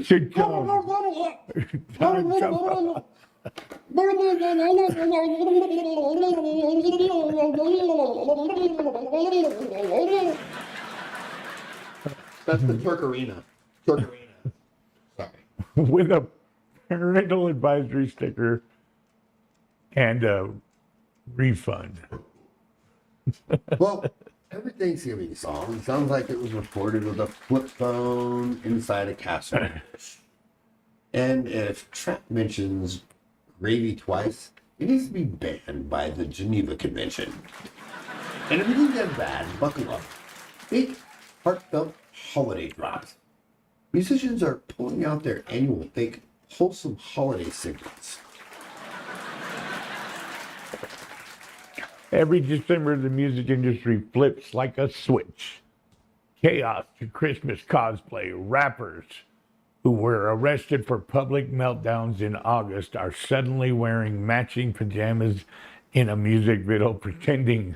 Should come. Time Shuffle. That's the Turkarina. Turkarina. Sorry. with a parental advisory sticker and a refund. Well, every Thanksgiving song sounds like it was recorded with a flip phone inside a casserole dish. And if Trap mentions gravy twice, it needs to be banned by the Geneva Convention. And if you think that's bad, buckle up. Big, heartfelt holiday drops. Musicians are pulling out their annual fake, wholesome holiday signals. Every December, the music industry flips like a switch. Chaos to Christmas cosplay. Rappers who were arrested for public meltdowns in August are suddenly wearing matching pajamas in a music video pretending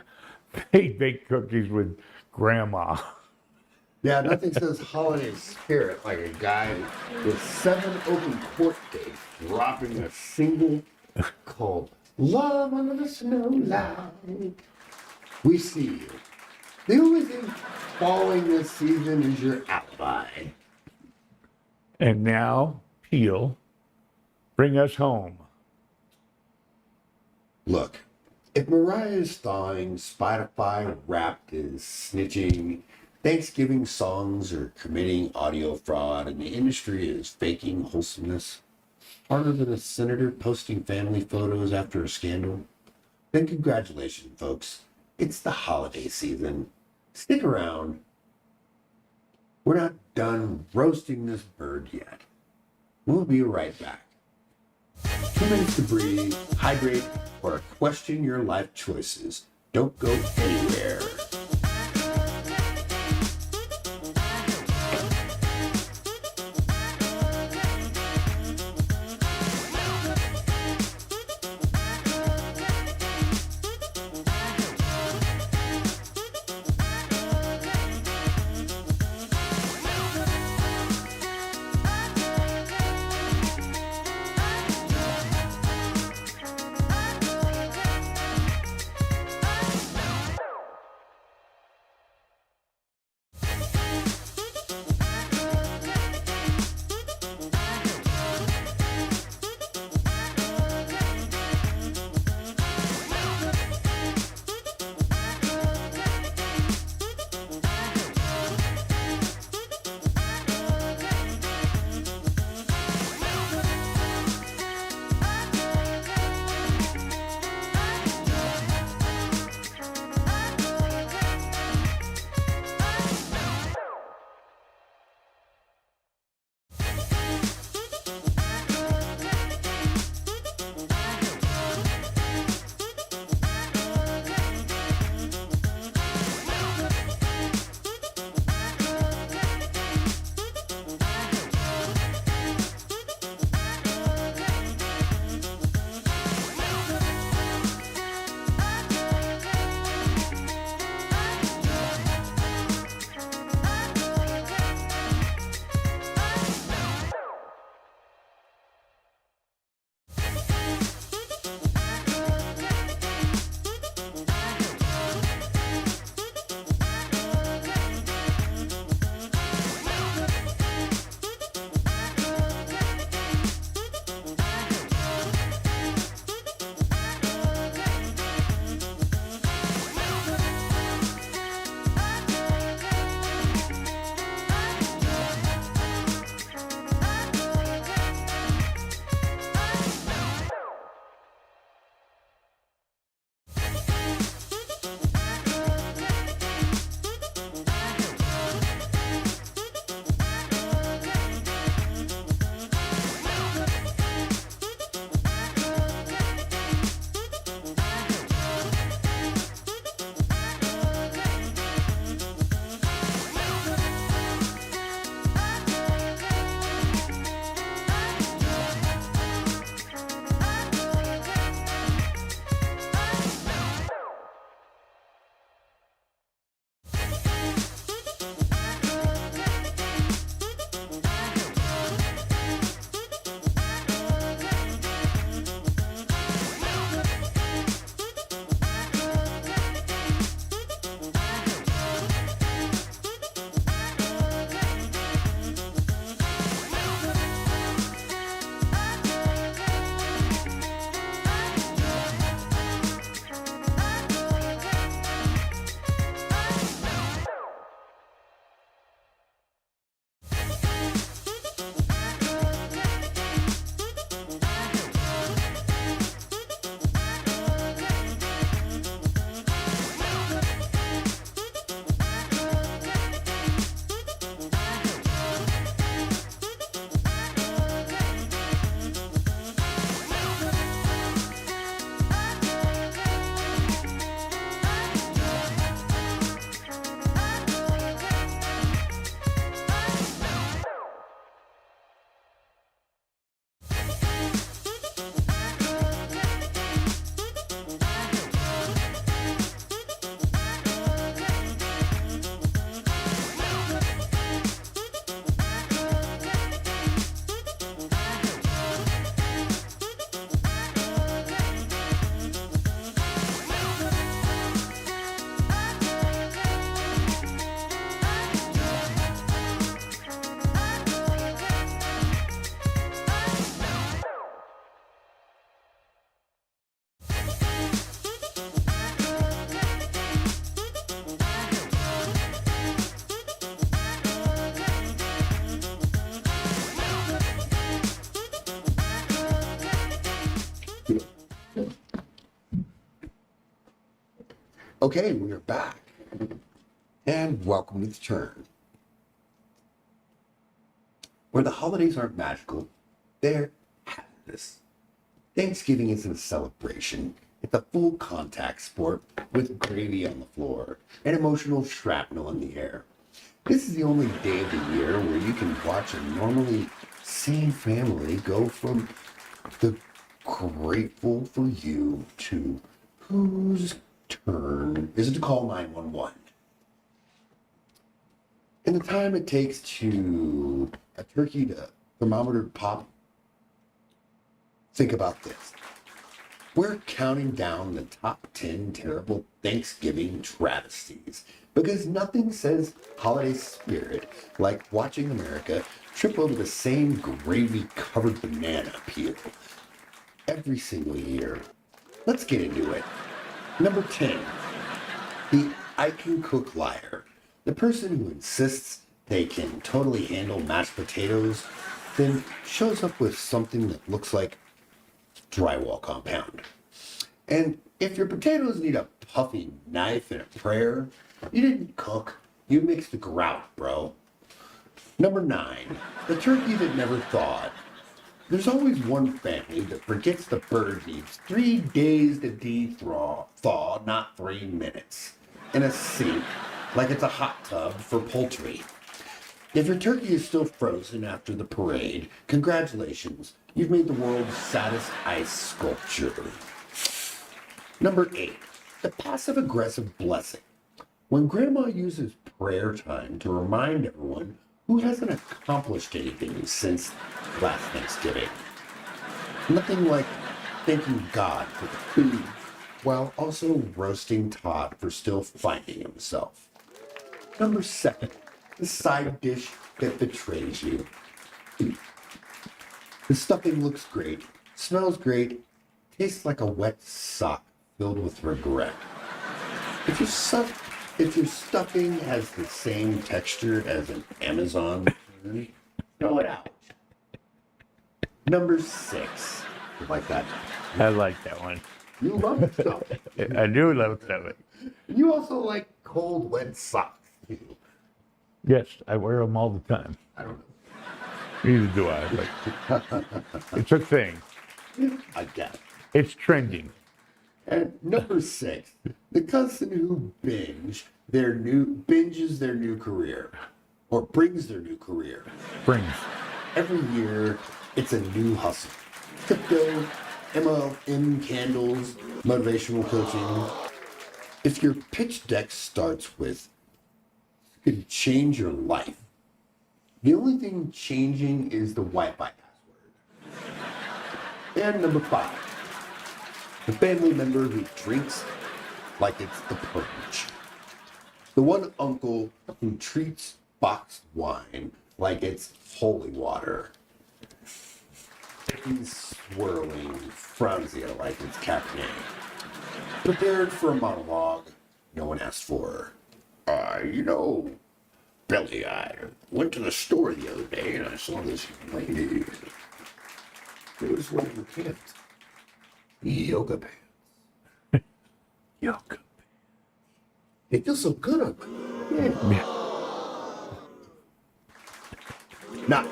they bake cookies with grandma. Yeah, nothing says holiday spirit like a guy with 7 open court dates dropping a single called Love Under the Snow Loud. We see you. The only thing falling this season is your alibi. And now, Peel, bring us home. Look, if Mariah's thawing, Spotify Wrapped is snitching, Thanksgiving songs are committing audio fraud, and the industry is faking wholesomeness harder than a senator posting family photos after a scandal, then congratulations, folks. It's the holiday season. Stick around. We're not done roasting this bird yet. We'll be right back. 2 minutes to breathe, hydrate, or question your life choices. Don't go anywhere. Okay, we are back. And welcome to the turn. Where the holidays aren't magical, they're happiness. Thanksgiving isn't a celebration. It's a full contact sport with gravy on the floor and emotional shrapnel in the air. This is the only day of the year where you can watch a normally sane family go from the grateful for you to whose turn is it to call 911? In the time it takes to a turkey to thermometer pop, think about this. We're counting down the top 10 terrible Thanksgiving travesties because nothing says holiday spirit like watching America trip over the same gravy-covered banana peel every single year. Let's get into it. Number 10, the I can cook liar. The person who insists they can totally handle mashed potatoes, then shows up with something that looks like drywall compound. And if your potatoes need a puffy knife and a prayer, you didn't cook, you mixed a grout, bro. Number 9, the turkey that never thawed. There's always one family that forgets the bird needs 3 days to thaw, not 3 minutes, in a sink like it's a hot tub for poultry. If your turkey is still frozen after the parade, congratulations, you've made the world's saddest ice sculpture. Number 8, the passive-aggressive blessing. When Grandma uses prayer time to remind everyone who hasn't accomplished anything since last Thanksgiving. Nothing like thanking God for the food, while also roasting Todd for still finding himself. Number 7, the side dish that betrays you. The stuffing looks great, smells great, tastes like a wet sock filled with regret. If your stuffing has the same texture as an Amazon return, throw it out. Number 6. You like that? I like that one. You love stuffing. I do love stuffing. You also like cold, wet socks, too. Yes, I wear them all the time. I don't know. Neither do I, but it's a thing. I guess. It's trending. And number 6, the cousin who binges their new career, or brings their new career. Brings. Every year, it's a new hustle. Crypto, MLM candles, motivational coaching. If your pitch deck starts with, could change your life, the only thing changing is the Wi-Fi password. And number 5, the family member who drinks like it's the purge. The one uncle who treats boxed wine like it's holy water. He's swirling, frowns at it like it's caffeine. Prepared for a monologue no one asked for. Billy, I went to the store the other day and I saw this lady. It was wearing pants. Yoga pants. Yoga pants. They feel so good on me. Yeah. Not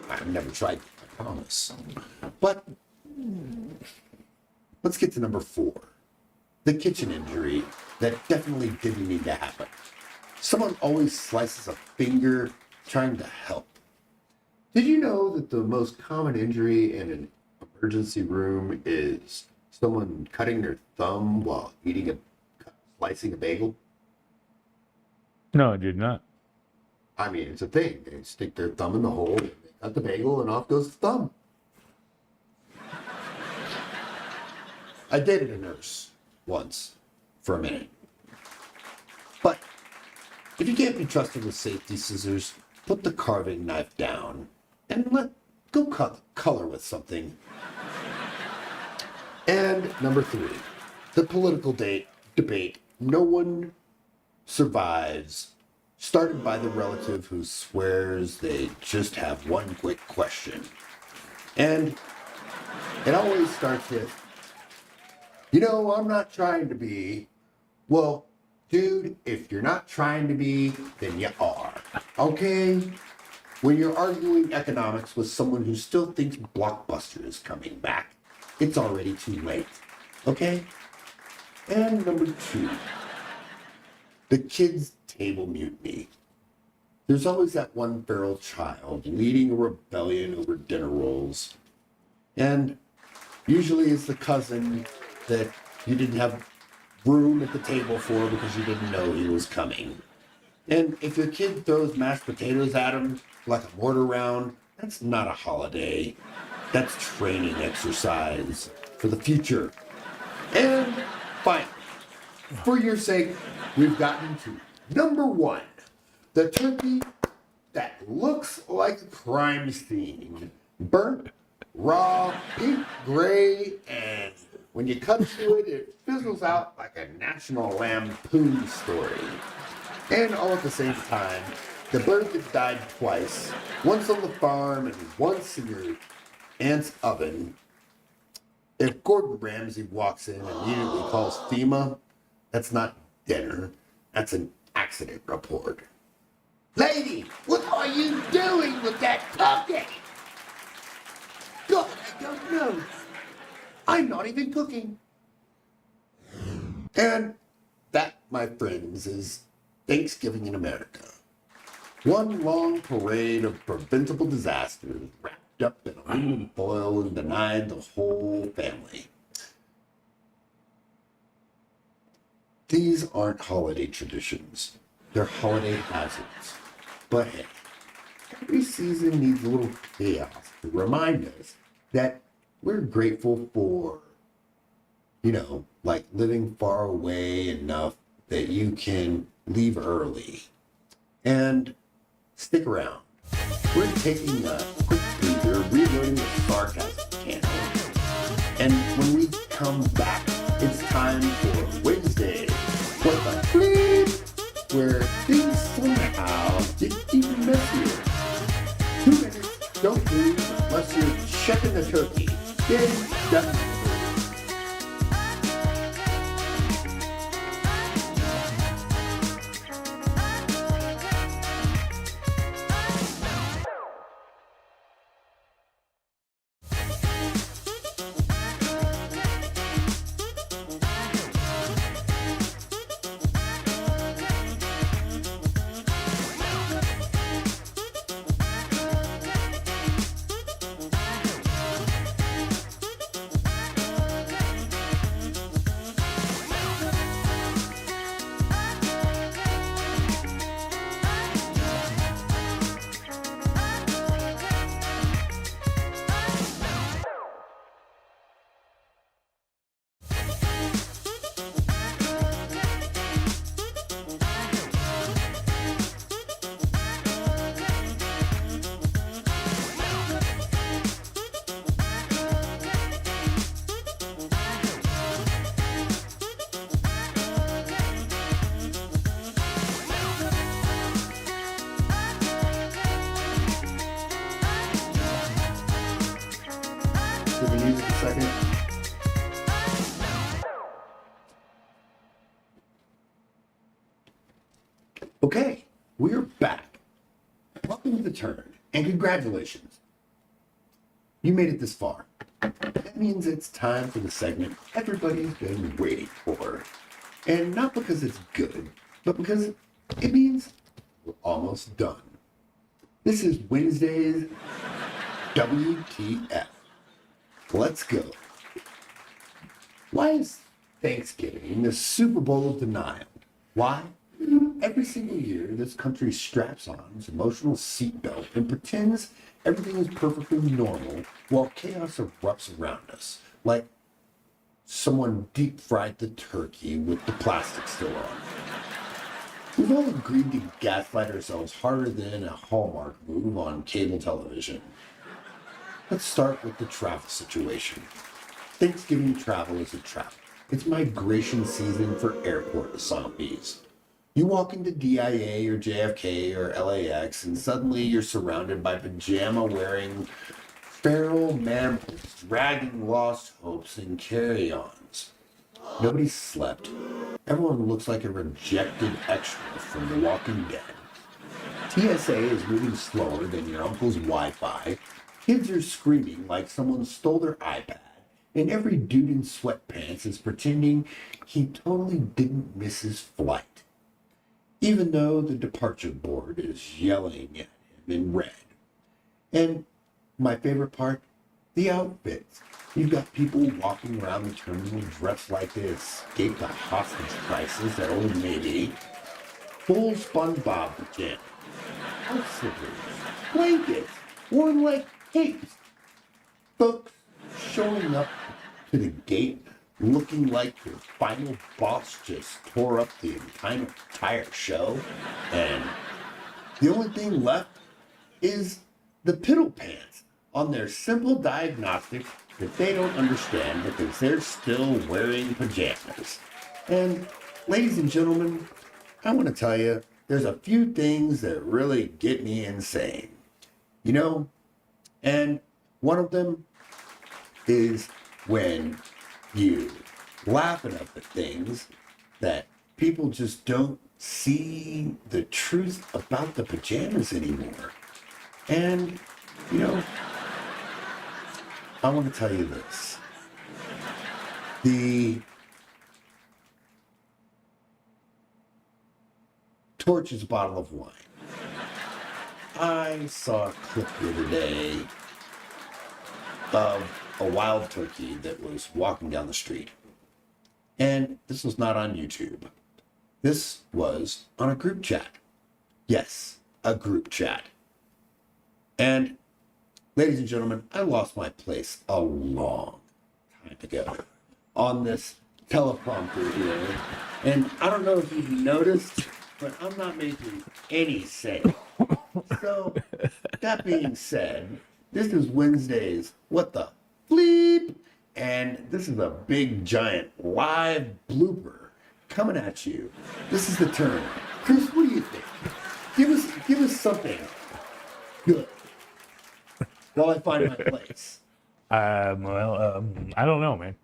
I've never tried, I promise. But let's get to number 4. The kitchen injury that definitely didn't need to happen. Someone always slices a finger trying to help. Did you know that the most common injury in an emergency room is someone cutting their thumb while slicing a bagel? No, I did not. I mean, it's a thing. They stick their thumb in the hole, they cut the bagel, and off goes the thumb. I dated a nurse once for a minute. But if you can't be trusted with safety scissors, put the carving knife down and go color with something. And number 3, the political debate no one survives, started by the relative who swears they just have one quick question. And it always starts with, I'm not trying to be, Well, dude, if you're not trying to be, then you are. Okay? When you're arguing economics with someone who still thinks Blockbuster is coming back, it's already too late. Okay? And number 2, the kids' table mutiny. There's always that one feral child leading a rebellion over dinner rolls. And usually it's the cousin that you didn't have room at the table for because you didn't know he was coming. And if your kid throws mashed potatoes at him like a mortar round, that's not a holiday. That's training exercise for the future. And finally, for your sake, we've gotten to number 1, the turkey that looks like a crime scene. Burnt, raw, pink, gray, and when you cut through it, it fizzles out like a National Lampoon story. And all at the same time, the bird that died twice, once on the farm and once in your aunt's oven. If Gordon Ramsay walks in and immediately calls FEMA, that's not dinner, that's an accident report. Lady, what are you doing with that cookie? God, I don't know. I'm not even cooking. And that, my friends, is Thanksgiving in America. One long parade of preventable disasters wrapped up in aluminum foil and denied the whole family. These aren't holiday traditions. They're holiday hazards. But hey, every season needs a little chaos to remind us that we're grateful for, like living far away enough that you can leave early. And stick around. We're taking a quick breather, reloading the sarcasm channel. And when we come back, it's time for Wednesday. What the bleep? Where things somehow get even messier. 2 minutes, don't move unless you're checking the turkey. Then definitely. Give the music a second. Okay, we're back. Welcome to the turn, and congratulations. You made it this far. That means it's time for the segment everybody's been waiting for. And not because it's good, but because it means we're almost done. This is Wednesday's WTF. Let's go. Why is Thanksgiving the Super Bowl of denial? Why? Every single year, this country straps on its emotional seatbelt and pretends everything is perfectly normal while chaos erupts around us, like someone deep fried the turkey with the plastic still on. We've all agreed to gaslight ourselves harder than a Hallmark move on cable television. Let's start with the travel situation. Thanksgiving travel is a trap. It's migration season for airport zombies. You walk into DIA or JFK or LAX and suddenly you're surrounded by pajama-wearing feral mammals dragging lost hopes and carry-ons. Nobody slept. Everyone looks like a rejected extra from The Walking Dead. TSA is moving slower than your uncle's Wi-Fi. Kids are screaming like someone stole their iPad. And every dude in sweatpants is pretending he totally didn't miss his flight. Even though the departure board is yelling at him in red. And my favorite part, the outfits. You've got people walking around the terminal dressed like they escaped a hostage crisis at Old Navy. Full SpongeBob pajamas, house slippers, blankets, worn like capes. Folks showing up to the gate looking like your final boss just tore up the entire show. And the only thing left is the piddle pants on their simple diagnostic that they don't understand because they're still wearing pajamas. And ladies and gentlemen, I want to tell you, there's a few things that really get me insane. You know, and one of them is when you laughing at the things that people just don't see the truth about the pajamas anymore. And, you know, I want to tell you this. The torch is a bottle of wine. I saw a clip the other day of a wild turkey that was walking down the street. And this was not on YouTube. This was on a group chat. Yes, a group chat. And ladies and gentlemen, I lost my place a long time ago on this teleprompter here. And I don't know if you've noticed, but I'm not making any sense. So, that being said, this is Wednesday's What the Bleep? And this is a big, giant, live blooper coming at you. This is the turn. Chris, what do you think? Give us something good while I find my place. I don't know, man.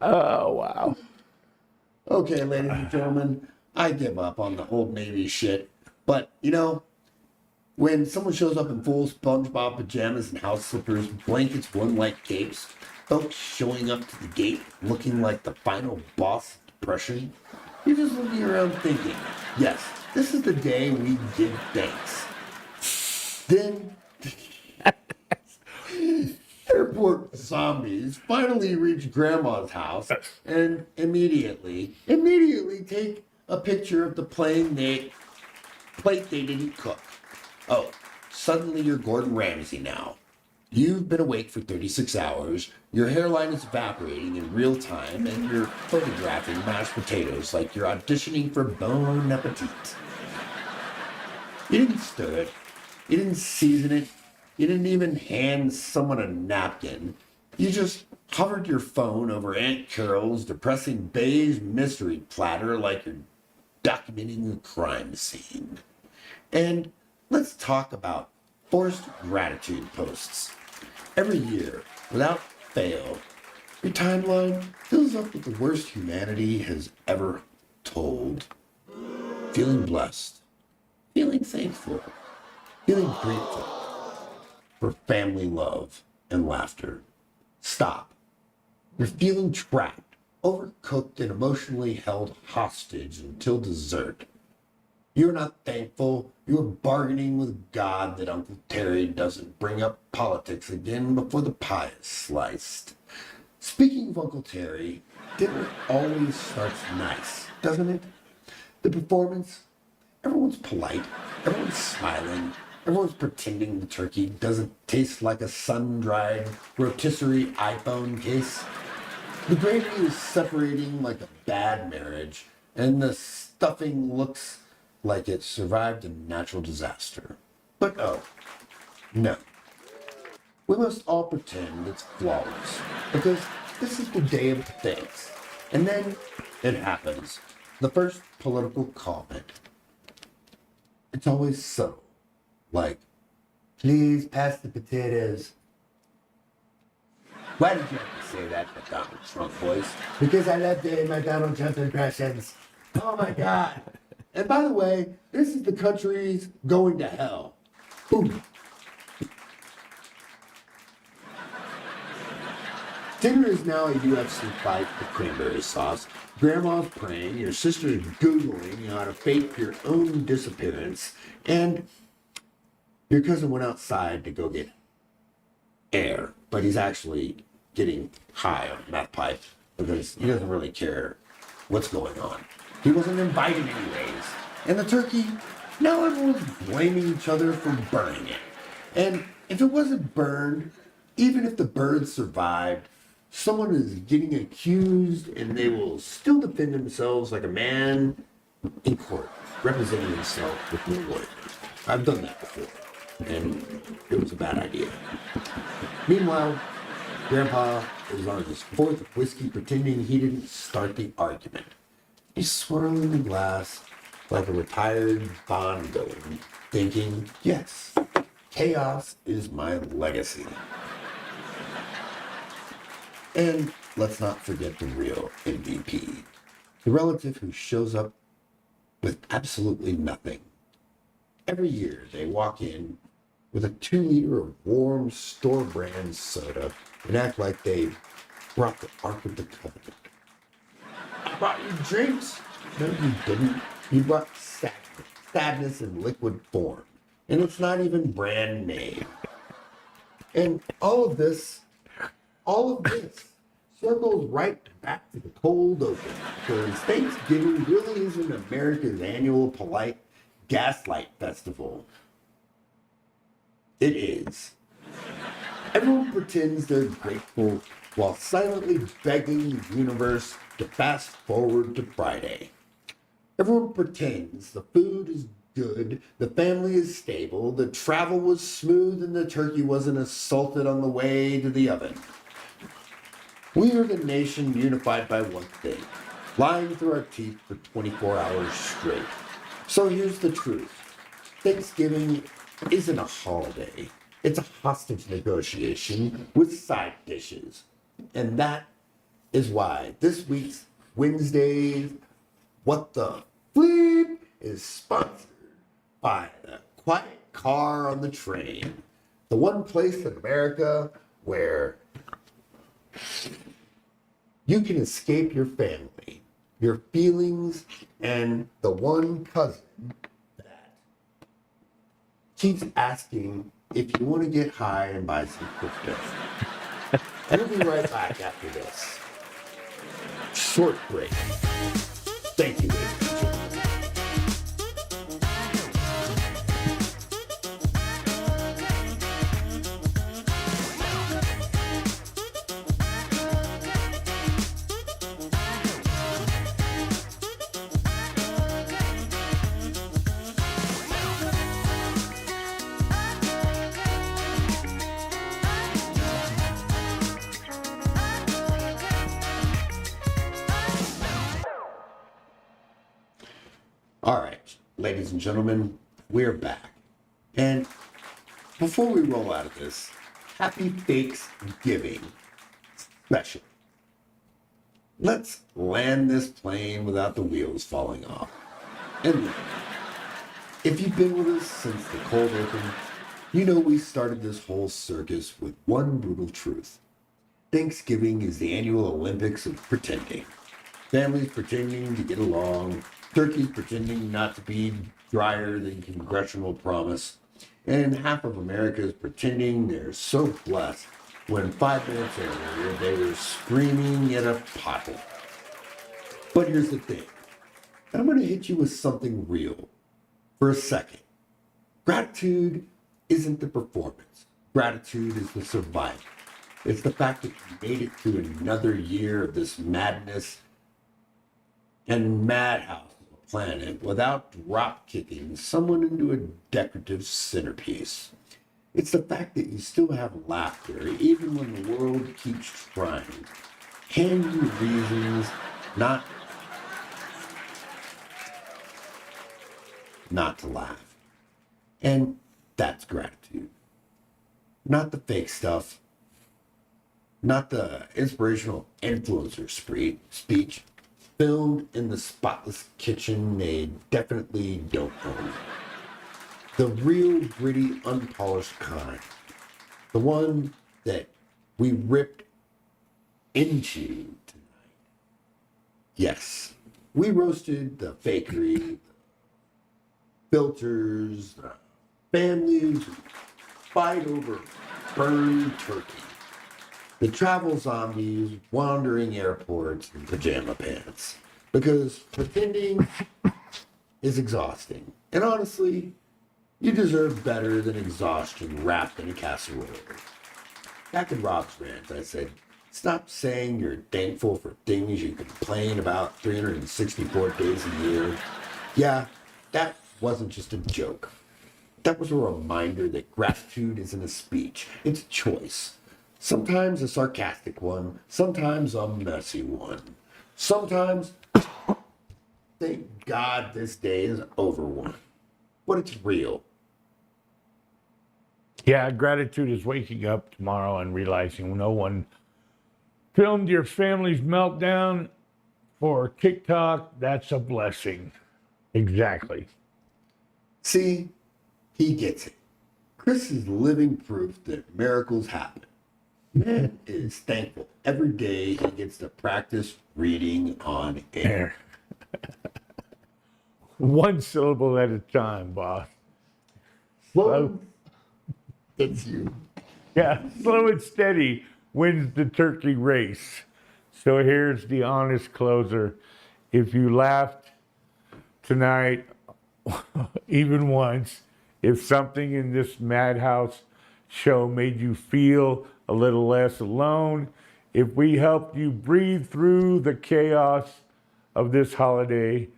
Oh, wow. Okay, ladies and gentlemen, I give up on the Old Navy shit. But, you know, when someone shows up in full SpongeBob pajamas and house slippers, blankets worn like capes, folks showing up to the gate looking like the final boss of depression, you're just looking around thinking, yes, this is the day we give thanks. Then, airport zombies finally reach Grandma's house and immediately take a picture of the plate they didn't cook. Oh, suddenly you're Gordon Ramsay now. You've been awake for 36 hours, your hairline is evaporating in real time, and you're photographing mashed potatoes like you're auditioning for Bon Appetit. You didn't stir it, you didn't season it, you didn't even hand someone a napkin. You just hovered your phone over Aunt Carol's depressing beige mystery platter like you're documenting a crime scene. And let's talk about forced gratitude posts. Every year, without fail, your timeline fills up with the worst humanity has ever told. Feeling blessed, feeling thankful, feeling grateful for family love and laughter. Stop. You're feeling trapped, overcooked, and emotionally held hostage until dessert. You're not thankful. You're bargaining with God that Uncle Terry doesn't bring up politics again before the pie is sliced. Speaking of Uncle Terry, dinner always starts nice, doesn't it? The performance, everyone's polite, everyone's smiling, everyone's pretending the turkey doesn't taste like a sun-dried rotisserie iPhone case. The gravy is separating like a bad marriage, and the stuffing looks like it survived a natural disaster. But oh, no. We must all pretend it's flawless, because this is the day of thanks. And then it happens. The first political comment. It's always subtle. Like, please pass the potatoes. Why did you have to say that in a Donald Trump voice? Because I love doing my Donald Trump impressions. Oh my God. And by the way, this is the country's going to hell. Boom. Dinner is now a UFC fight with cranberry sauce. Grandma's praying, your sister is Googling how to fake your own disappearance, and your cousin went outside to go get air, but he's actually getting high on a meth pipe because he doesn't really care what's going on. He wasn't invited anyways. And the turkey, now everyone's blaming each other for burning it. And if it wasn't burned, even if the birds survived, someone is getting accused and they will still defend themselves like a man in court, representing himself with no lawyers. I've done that before, and it was a bad idea. Meanwhile, Grandpa is on his fourth whiskey pretending he didn't start the argument. He's swirling the glass like a retired Bond villain, thinking, yes, chaos is my legacy. And let's not forget the real MVP, the relative who shows up with absolutely nothing. Every year they walk in with a 2-liter of warm store brand soda and act like they brought the Ark of the Covenant. I brought you drinks. No, you didn't. You brought sadness in liquid form. And it's not even brand name. And all of this circles right back to the cold open, because Thanksgiving really isn't America's annual polite gaslight festival. It is. Everyone pretends they're grateful while silently begging the universe to fast forward to Friday. Everyone pretends the food is good, the family is stable, the travel was smooth, and the turkey wasn't assaulted on the way to the oven. We are the nation unified by one thing, lying through our teeth for 24 hours straight. So here's the truth. Thanksgiving isn't a holiday. It's a hostage negotiation with side dishes. And that is why this week's Wednesday's What the Bleep is sponsored by the Quiet Car on the Train, the one place in America where you can escape your family, your feelings, and the one cousin that keeps asking if you want to get high and buy some crypto. We'll be right back after this short break. Thank you, ladies and gentlemen. All right, ladies and gentlemen, we're back. And before we roll out of this, happy Thanksgiving special. Let's land this plane without the wheels falling off. And if you've been with us since the cold open, you know we started this whole circus with one brutal truth. Thanksgiving is the annual Olympics of pretending. Families pretending to get along, turkeys pretending not to be drier than congressional promise, and half of America is pretending they're so blessed when 5 minutes earlier they were screaming at a pothole. But here's the thing. I'm going to hit you with something real for a second. Gratitude isn't the performance. Gratitude is the survival. It's the fact that you made it through another year of this madness and madhouse of a planet without drop kicking someone into a decorative centerpiece. It's the fact that you still have laughter even when the world keeps trying. Hand you reasons not to laugh. And that's gratitude. Not the fake stuff, not the inspirational influencer speech filmed in the spotless kitchen they definitely don't own. The real, gritty, unpolished kind. The one that we ripped into tonight. Yes, we roasted the fakery, the filters, the families who fight over burned turkey. The travel zombies wandering airports in pajama pants. Because pretending is exhausting. And honestly, you deserve better than exhaustion wrapped in a casserole. Back in Rob's rant, I said, stop saying you're thankful for things you complain about 364 days a year. Yeah, that wasn't just a joke. That was a reminder that gratitude isn't a speech, it's a choice. Sometimes a sarcastic one, sometimes a messy one. Sometimes, thank God this day is over one. But it's real. Yeah, gratitude is waking up tomorrow and realizing no one filmed your family's meltdown for TikTok. That's a blessing. Exactly. See, he gets it. Chris is living proof that miracles happen. Man is thankful every day he gets to practice reading on air. One syllable at a time, boss. Slow. It's you. Yeah, slow and steady wins the turkey race. So here's the honest closer. If you laughed tonight, even once, if something in this madhouse show made you feel a little less alone, if we helped you breathe through the chaos of this holiday,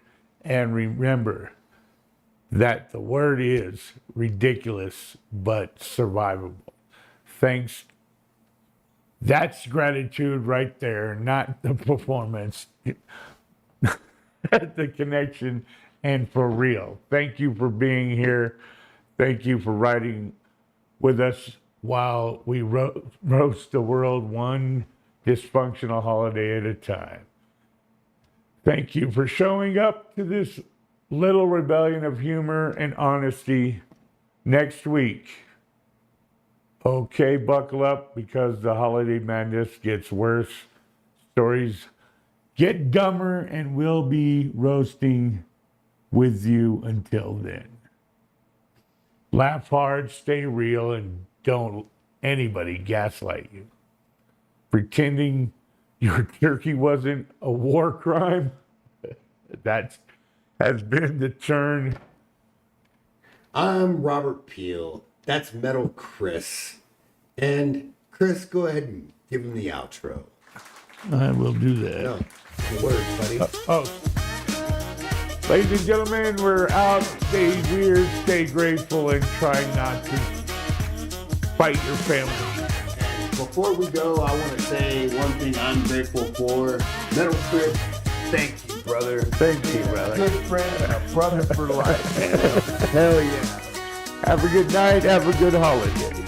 and remember that the word is ridiculous but survivable. Thanks. That's gratitude right there, not the performance. The connection and for real. Thank you for being here. Thank you for riding with us while we roast the world one dysfunctional holiday at a time. Thank you for showing up to this little rebellion of humor and honesty next week. Okay, buckle up because the holiday madness gets worse. Stories get dumber, and we'll be roasting with you until then. Laugh hard, stay real, and don't anybody gaslight you. Pretending your turkey wasn't a war crime, that has been the turn. I'm Robert Peel. That's Metal Chris. And Chris, go ahead and give him the outro. I will do that. No, the words, buddy. Ladies and gentlemen, we're out. Stay weird, stay grateful, and try not to fight your family. Before we go, I want to say one thing I'm grateful for. Metal Chris, thank you, brother. Thank you, brother. Good friend and a brother for life. Hell yeah. Have a good night. Have a good holiday.